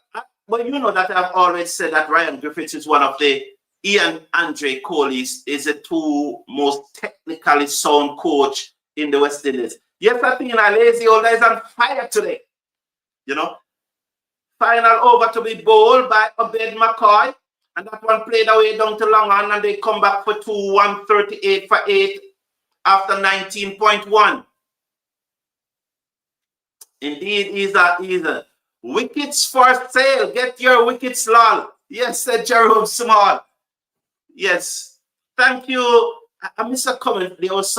you know that I've always said that Ryan Griffiths is one of he and Andre Kohli is the 2 most technically sound coach in the West Indies. Yes, I think a lazy old is on fire today. You know, final over to be bowled by Abed McCoy, and that one played away down to long on, and they come back for 2, 138 for 8 after 19.1. Indeed, he's a wickets for sale. Get your wickets, lol. Yes, said Jerome Small. Yes, thank you. I missed a comment. There was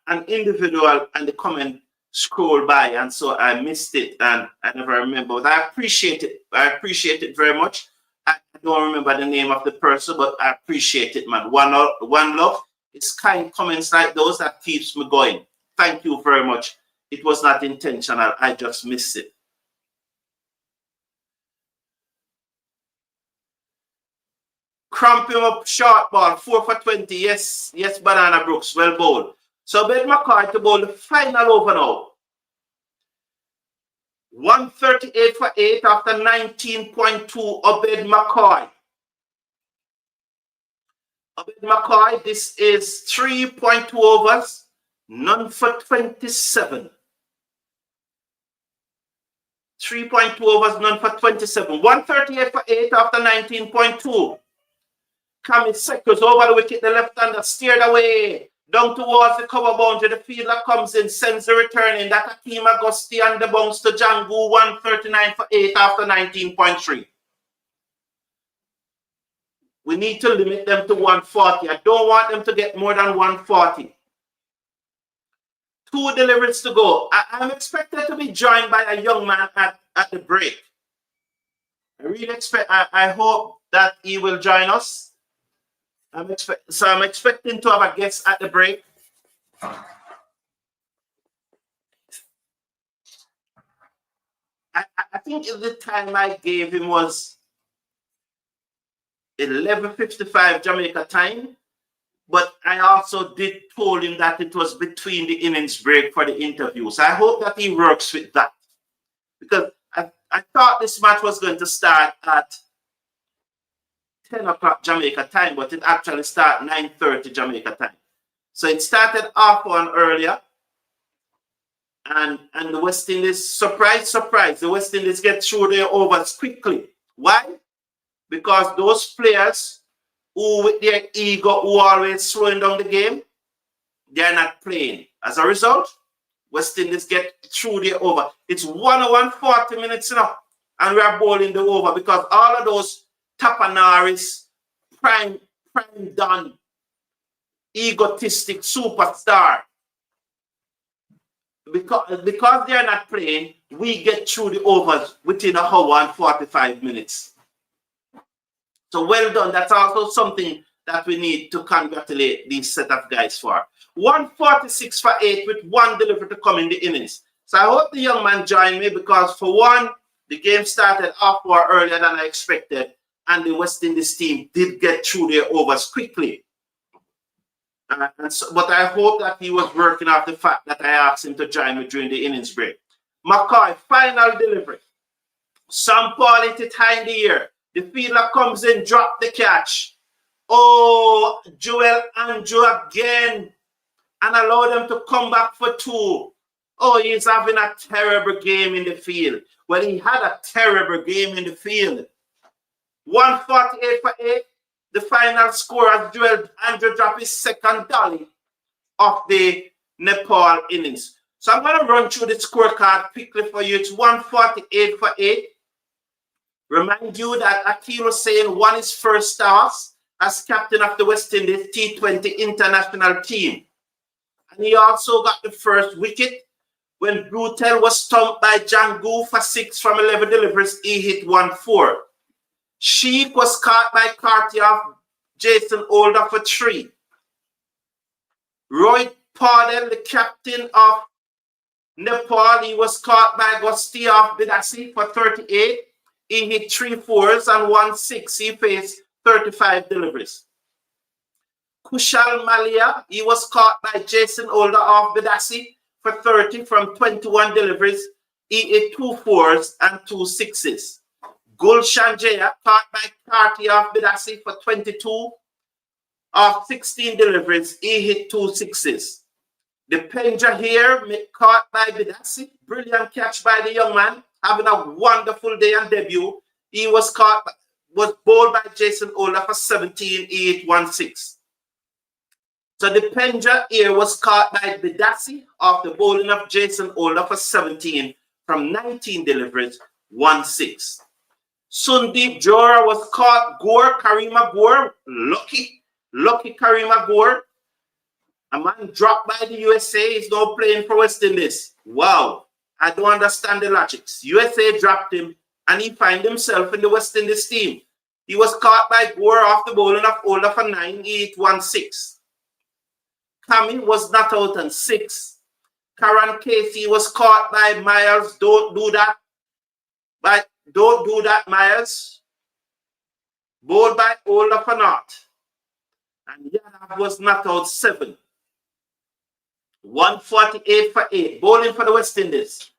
an individual and the comment scrolled by, and so I missed it and I never remember. But I appreciate it. I appreciate it very much. I don't remember the name of the person, but I appreciate it, man. One love. It's kind comments like those that keeps me going. Thank you very much. It was not intentional. I just missed it. Cramp him up, short ball, 4 for 20. Yes, Banana Brooks, well bowled. So Ben McCoy to bowl the final over now. 138 for 8 after 19.2. Obed McCoy. Obed McCoy, this is 3.2 overs, none for 27. 3.2 overs, none for 27. 138 for 8 after 19.2. Cammy Seckers over the wicket, the left-hander steered away down towards the cover boundary. The fielder comes in, sends the return in. That Hakeem Agusti and the bounce to Django. 139 for 8 after 19.3. We need to limit them to 140. I don't want them to get more than 140. 2 deliveries to go. I'm expected to be joined by a young man at the break. I hope that he will join us. I'm expecting to have a guest at the break. I think the time I gave him was 11:55 Jamaica time, but I also did told him that it was between the innings break for the interview. So I hope that he works with that, because I thought this match was going to start at 10 o'clock Jamaica time, but it actually started 9:30 Jamaica time. So it started half 1 earlier. And the West Indies, surprise, surprise, the West Indies get through their overs quickly. Why? Because those players who with their ego who are always slowing down the game, they're not playing. As a result, West Indies get through their over. It's 1:40 minutes now, and we are bowling the over because all of those Tapanaris, prime done, egotistic superstar, because they are not playing, we get through the overs within 1 hour and 45 minutes. So well done. That's also something that we need to congratulate these set of guys for. 146 for 8 with one delivery to come in the innings. So I hope the young man joined me because for one, the game started half hour earlier than I expected, and the West Indies team did get through their overs quickly. But I hope that he was working off the fact that I asked him to join me during the innings break. McCoy, final delivery. Sam Paul hit it high in the air. The fielder comes in, drop the catch. Oh, Joel Andrew again. And allow them to come back for 2. Oh, he's having a terrible game in the field. Well, he had a terrible game in the field. 148 for 8. The final score as Joel Andrew dropped his second dolly of the Nepal innings. So I'm going to run through the scorecard quickly for you. It's 148 for 8. Remind you that Akil Hussain won his first toss as captain of the West Indies T20 International team. And he also got the first wicket when Brutel was stumped by Jangu for 6 from 11 deliveries. He hit 1-4. Sheik was caught by Cartier of Jason Older for 3. Roy Pardell, the captain of Nepal, he was caught by Gostia of Bidasi for 38. He hit 3 fours and 1 6. He faced 35 deliveries. Kushal Malia, he was caught by Jason Older of Bidasi for 30 from 21 deliveries. He hit 2 fours and 2 sixes. Gulshan Jaya caught by Cartier of Bidasi for 22 of 16 deliveries. He hit 2 sixes. The Penja here caught by Bidasi. Brilliant catch by the young man. Having a wonderful day on debut. He was bowled by Jason Older for 17. He hit 1-6. So the Penja here was caught by Bidasi off the bowling of Jason Older for 17 from 19 deliveries, 1-6. Sundeep Jora was caught. Karima Gore, lucky Karima Gore. A man dropped by the USA. He's now playing for West Indies. Wow, I don't understand the logics. USA dropped him, and he found himself in the West Indies team. He was caught by Gore off the bowling of Older for 9. He hit 1-6. Kami was not out on 6. Karan Casey was caught by Miles. Don't do that. Don't do that, Miles. Bowled by Older for naught. And Yadav was not out 7. 148 for 8. Bowling for the West Indies.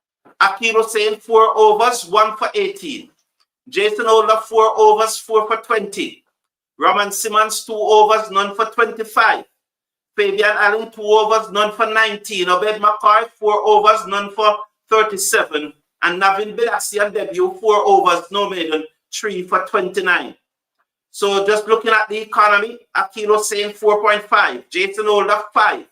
Akil Hussain 4 overs, 1 for 18. Jason Older 4 overs, 4 for 20. Roman Simmons 2 overs, none for 25. Fabian Allen 2 overs, none for 19. Obed McCoy 4 overs, none for 37. And Navin Bidasi on debut 4 overs, no maiden, 3 for 29. So just looking at the economy, Akil Hussain 4.5, Jason Older 5,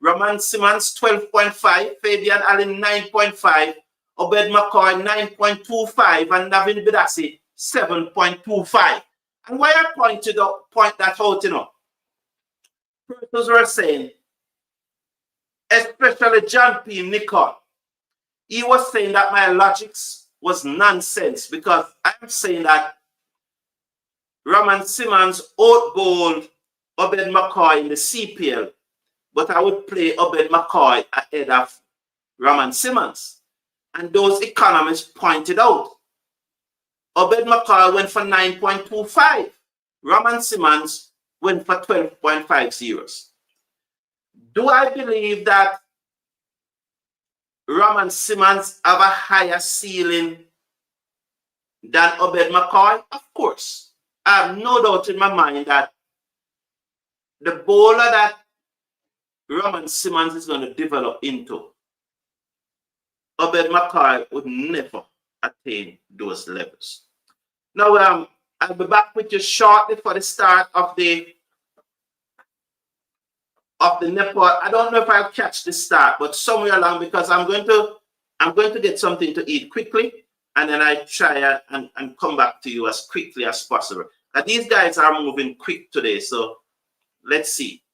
Roman Simmons 12.5, Fabian Allen 9.5, Obed McCoy 9.25, and Navin Bidasi 7.25. And why I point that out, persons were saying, especially John P. Nicol, he was saying that my logics was nonsense because I'm saying that Roman Simmons out-bowled Obed McCoy in the CPL, but I would play Obed McCoy ahead of Roman Simmons. And those economists pointed out, Obed McCoy went for 9.25. Roman Simmons went for 12.5 zeros. Do I believe that Roman Simmons have a higher ceiling than Obed McCoy? Of course. I have no doubt in my mind that the bowler that Roman Simmons is going to develop into Obed McCoy would never attain those levels. Now, I'll be back with you shortly for the start of the Nepal. I don't know if I'll catch the start, but somewhere along, because I'm going to get something to eat quickly, and then I try and come back to you as quickly as possible. Now, these guys are moving quick today, so let's see.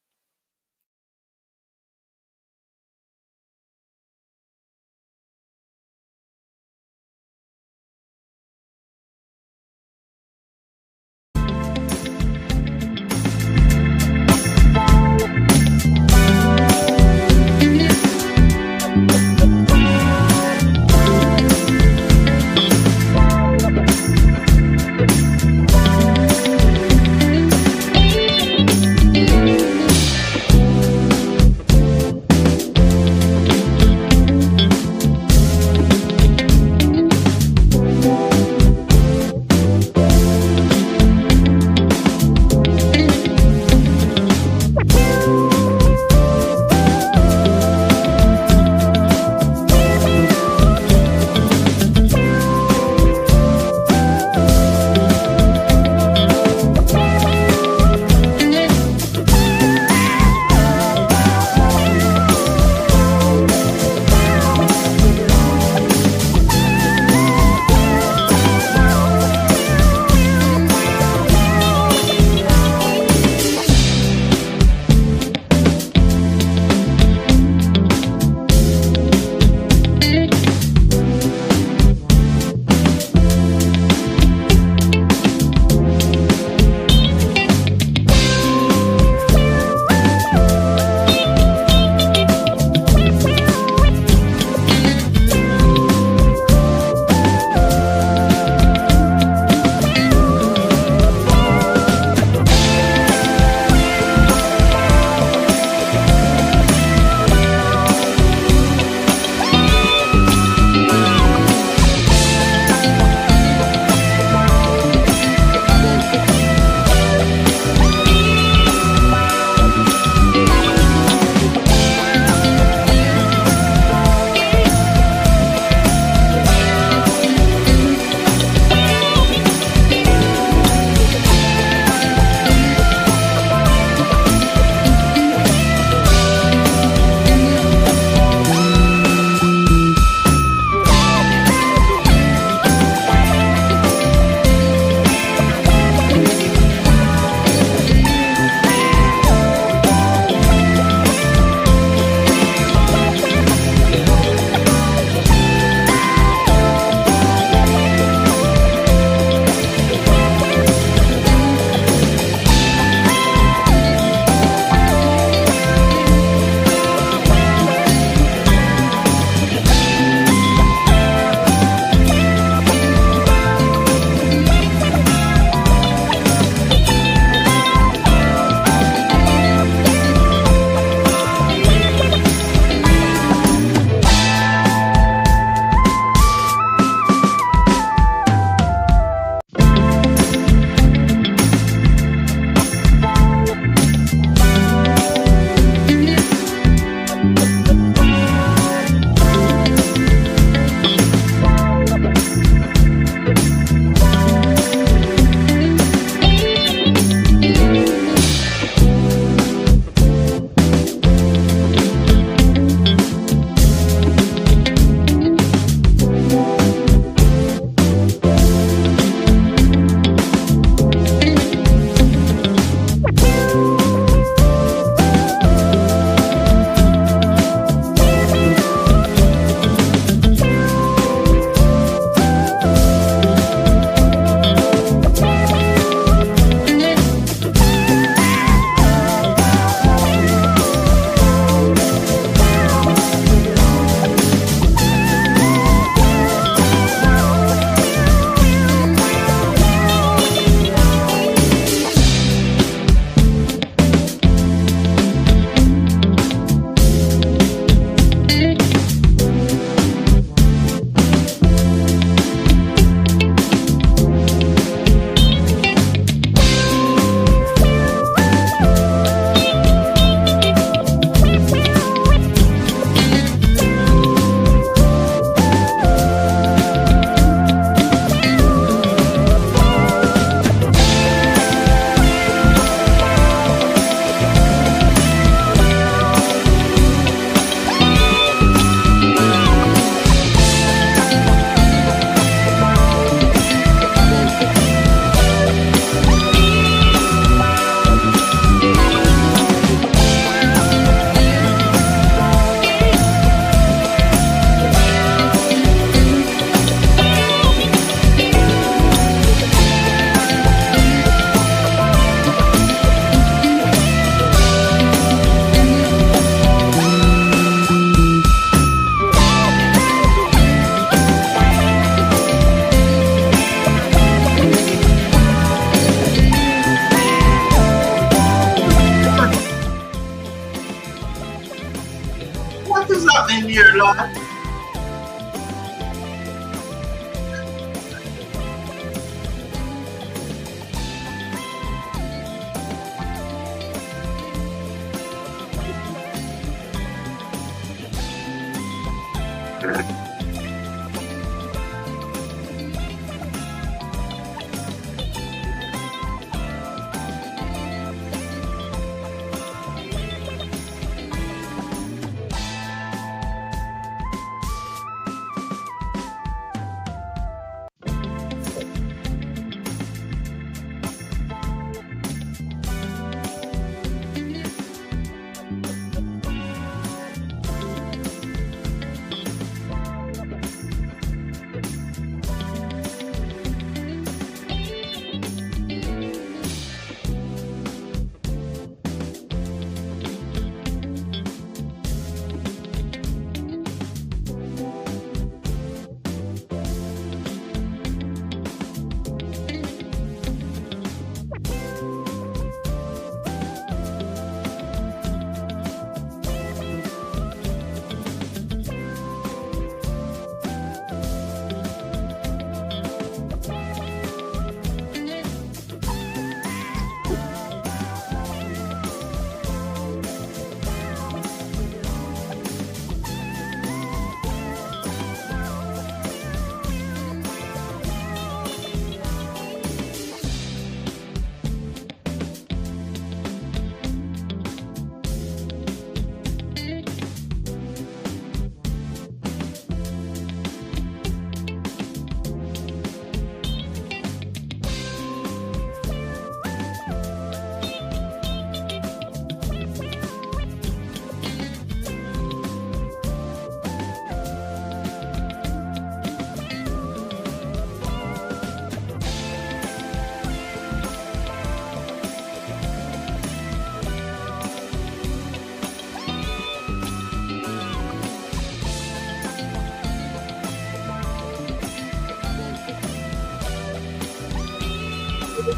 here, Lord.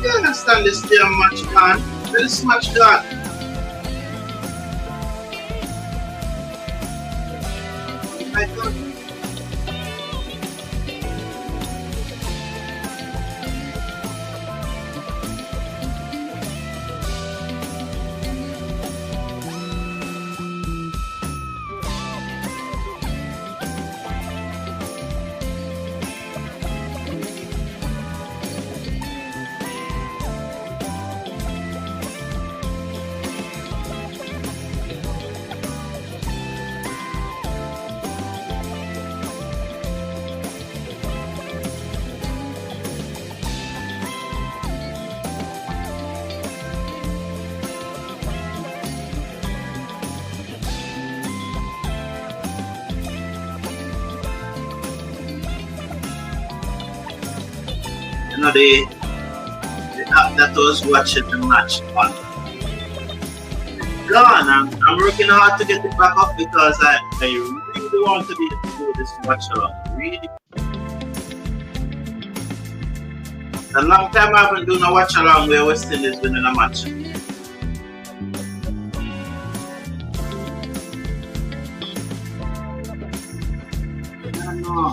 You understand this damn match, man? This match done. I thought. You know, the app that was watching the match on gone. I'm working hard to get it back up because I really want to be able to do this watch along. Really. A long time I haven't done a watch along where West Indies winning a match. I don't know.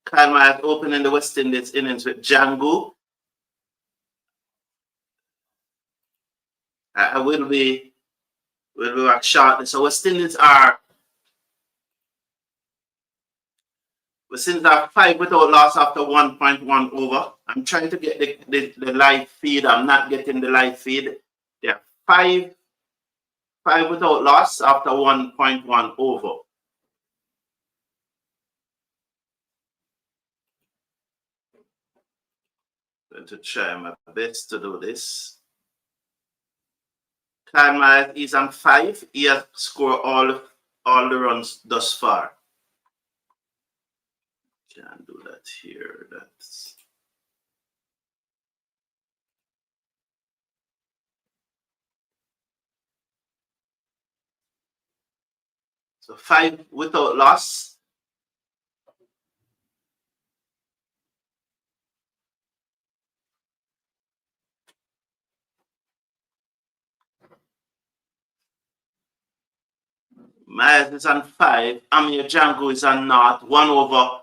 Kyle Myers opening the West Indies innings with Django. I will be back shortly. So West Indies are 5 without loss after 1.1 over. I'm trying to get the live feed. I'm not getting the live feed. Yeah, 5 without loss after 1.1 over. I'm going to try my best to do this. Kyle Myers is on 5. He has scored all the runs thus far. Can't do that here. That's so 5 without loss. Myers is on 5. Amir Django is on 0. 1 over.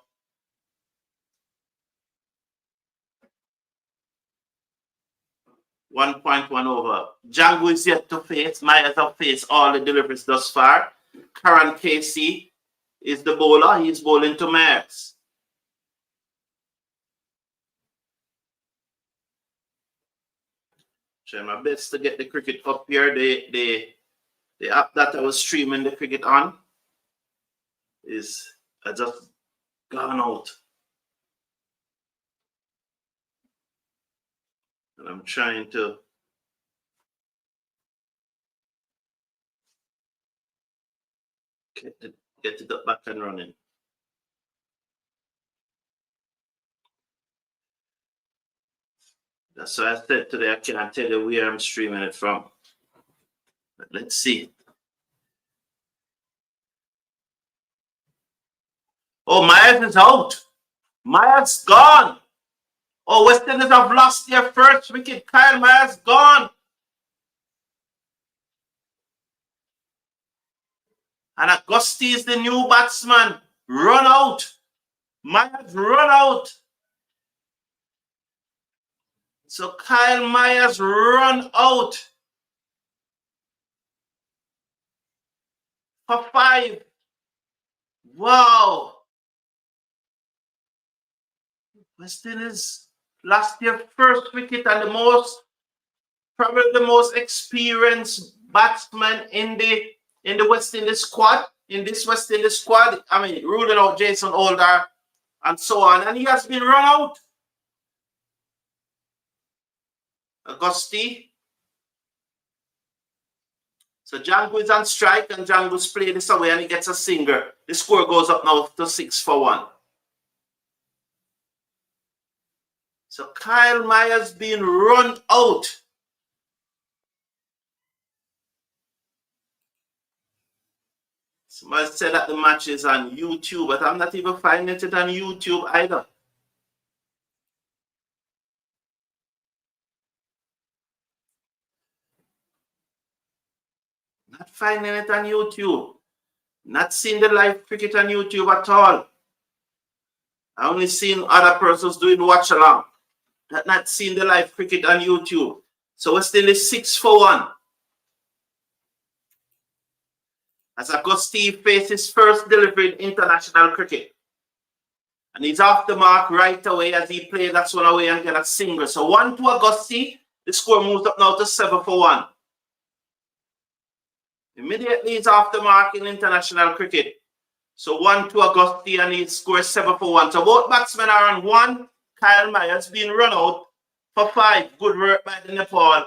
1.1 over. Django is yet to face. Myers have faced all the deliveries thus far. Karan Casey is the bowler. He's bowling to Myers. Try my best to get the cricket up here. The app that I was streaming the cricket on is just gone out. And I'm trying to get it up back and running. That's why I said today I can't tell you where I'm streaming it from. But let's see. Oh, Myers is out. Myers gone. Oh, West Indies have lost their first wicket. Kyle Myers gone. And Augusti is the new batsman. Run out. Myers run out. So Kyle Myers run out for 5. Wow. West Indies lost their first wicket and probably the most experienced batsman in the West Indies squad. In this West Indies squad, I mean, ruling out Jason Holder and so on, and he has been run out. Augusti. So Django is on strike, and Django's playing this away, and he gets a single. The score goes up now to 6-1. So Kyle Myers being run out. Somebody said that the match is on YouTube, but I'm not even finding it on YouTube either. Not finding it on YouTube. Not seeing the live cricket on YouTube at all. I only seen other persons doing watch along. Not seeing the live cricket on YouTube. So we're still 6-1. As Augusti faces first delivery in international cricket. And he's off the mark right away as he plays that one away and get a single. So 1 to Augusti. The score moves up now to 7-1. Immediately he's off the mark in international cricket. So 1 to Augusti and he scores 7-1. So both batsmen are on 1. Kyle Myers being run out for 5. Good work by the Nepal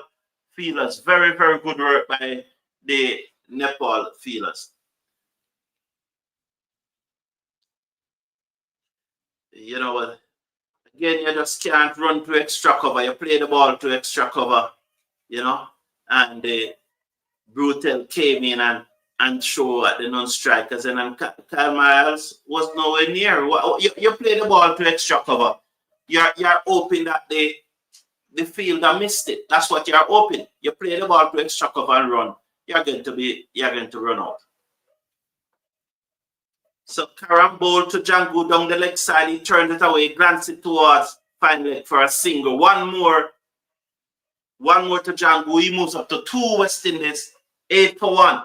fielders. Very, very good work by the Nepal fielders. You know what? Again, you just can't run to extra cover. You play the ball to extra cover, you know. And Brutal came in and show at the non-strikers, and then Kyle Myers was nowhere near. You play the ball to extra cover. You're hoping that the fielder missed it. That's what you're hoping. You play the ball to extra cover and run. You're going to run out. So Karam bowled to Django down the leg side. He turned it away, glanced it towards fine leg for a single. One more to Django. He moves up to 2 West Indies, 8 for 1.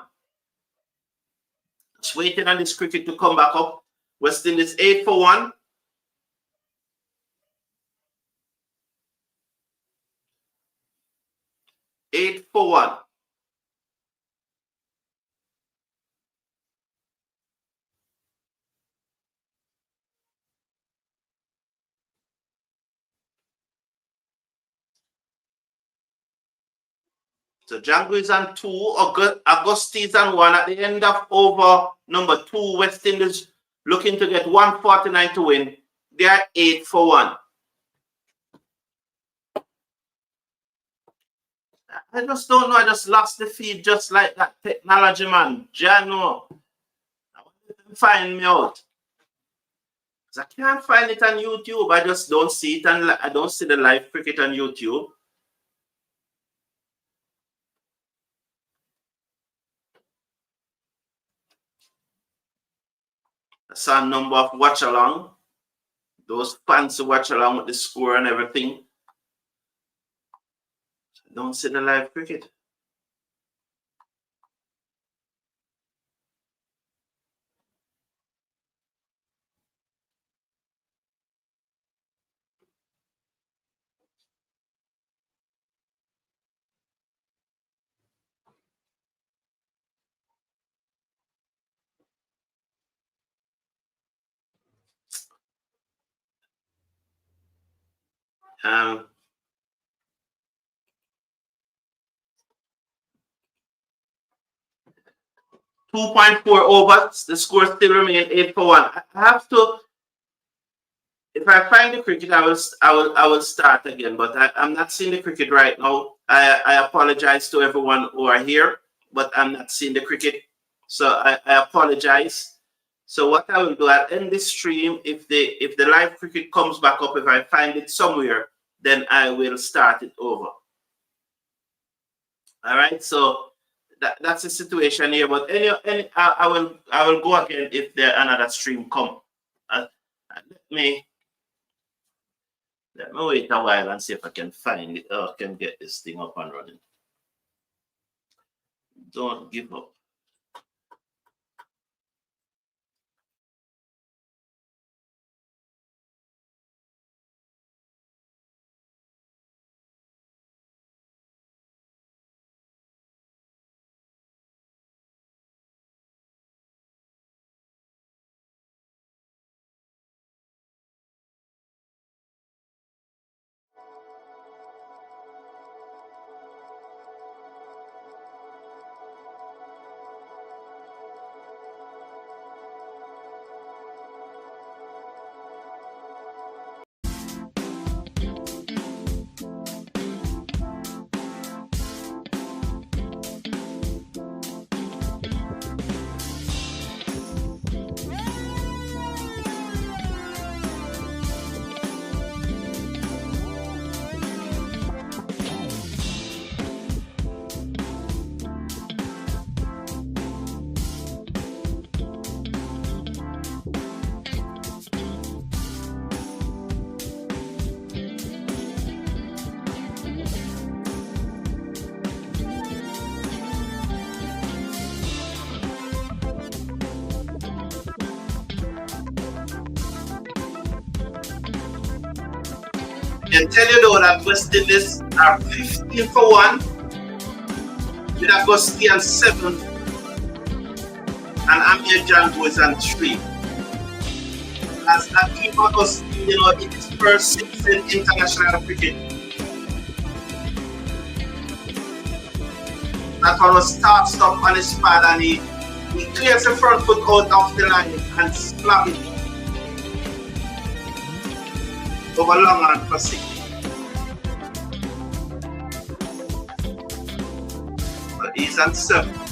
Just waiting on this cricket to come back up. West Indies 8 for 1. Eight for 1. So Django is on 2, Augusti is on 1 at the end of over number 2. West Indies looking to get 149 to win. They are 8 for 1. I just don't know. I just lost the feed just like that. Technology, man. Jano. Find me out. I can't find it on YouTube. I just don't see it. And I don't see the live cricket on YouTube. I saw a number of watch along. Those fans who watch along with the score and everything. I don't see the live cricket. Um, 2.4 overs. The score still remains 8 for 1. I have to. If I find the cricket, I will start again. But I'm not seeing the cricket right now. I apologize to everyone who are here, but I'm not seeing the cricket. So I apologize. So what I will do, I'll end this stream. If the live cricket comes back up, if I find it somewhere, then I will start it over. All right. So that's the situation here. But I will go again if there another stream come. Let me wait a while and see if I can find it or can get this thing up and running. Don't give up. I can tell you though that West Indies are 15 for 1 with Augusti on 7 and Amir Django is on 3. As Akeem Augusti, in his first season in international cricket, that one was start-stop on his pad and he clears the front foot out of the line and slap it over long and for 6. But he's on 7.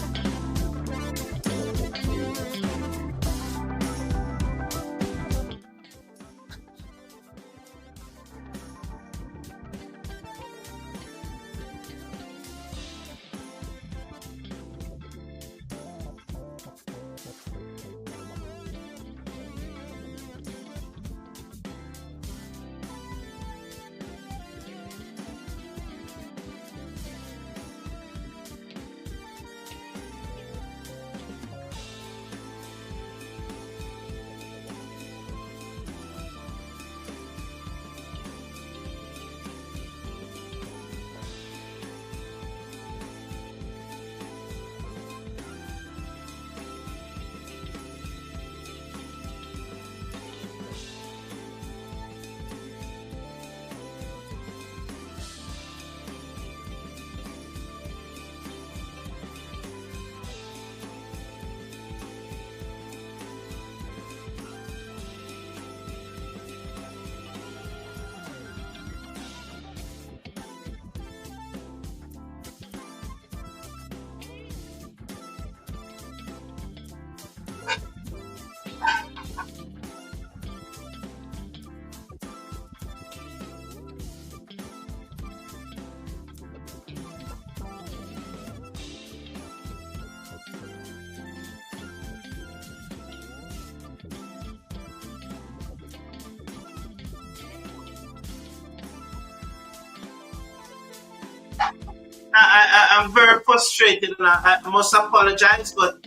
I'm very frustrated, and I must apologize, but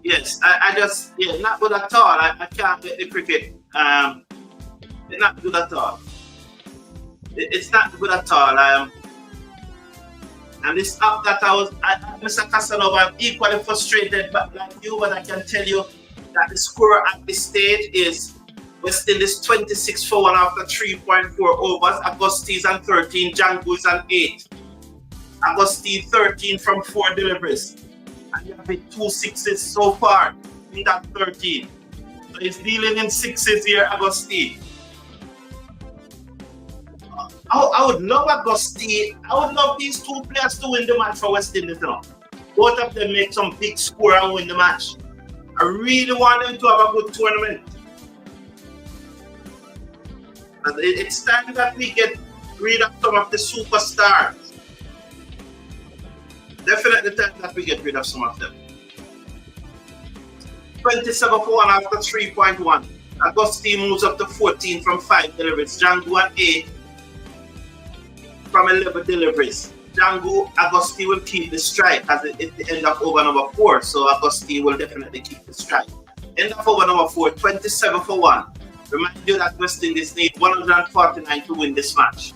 yes, I just, yeah, not good at all. I can't get the cricket. It's not good at all. It's not good at all. And this app that Mr. Casanova, I'm equally frustrated, but like you, but I can tell you that the score at this stage is West Indies 26 for 1 after 3.4 overs. Augustine's on 13, Django's on 8. Augustine 13 from 4 deliveries. And you have hit 2 sixes so far in that 13. So he's dealing in sixes here, Augustine. I would love Augustine. I would love these two players to win the match for West Indies. You know? Both of them make some big score and win the match. I really want them to have a good tournament. And it's time that we get rid of some of the superstars. Definitely time that we get rid of some of them. 27 for 1 after 3.1. Augustine moves up to 14 from 5 deliveries. Django at 8 from 11 deliveries. Django, Augustine will keep the strike as it end of over number 4. So Augustine will definitely keep the strike. End of over number 4, 27 for 1. Remind you that West Indies need 149 to win this match.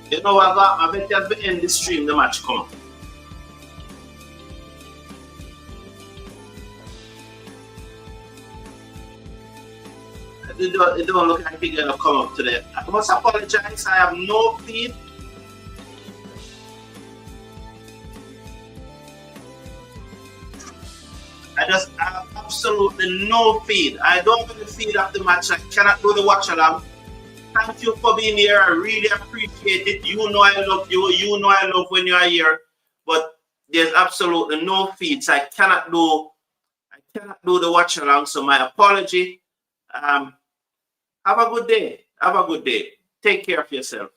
You know, I bet at the end of the stream, the match come up. It don't look like it's going to come up today. I must apologize, I have no feed. I have absolutely no feed. I don't have the feed of the match. I cannot do the watch along. Thank you for being here. I really appreciate it. You know I love you. You know I love when you are here. But there's absolutely no feeds. I cannot do the watch along. So my apology. Have a good day. Have a good day. Take care of yourself.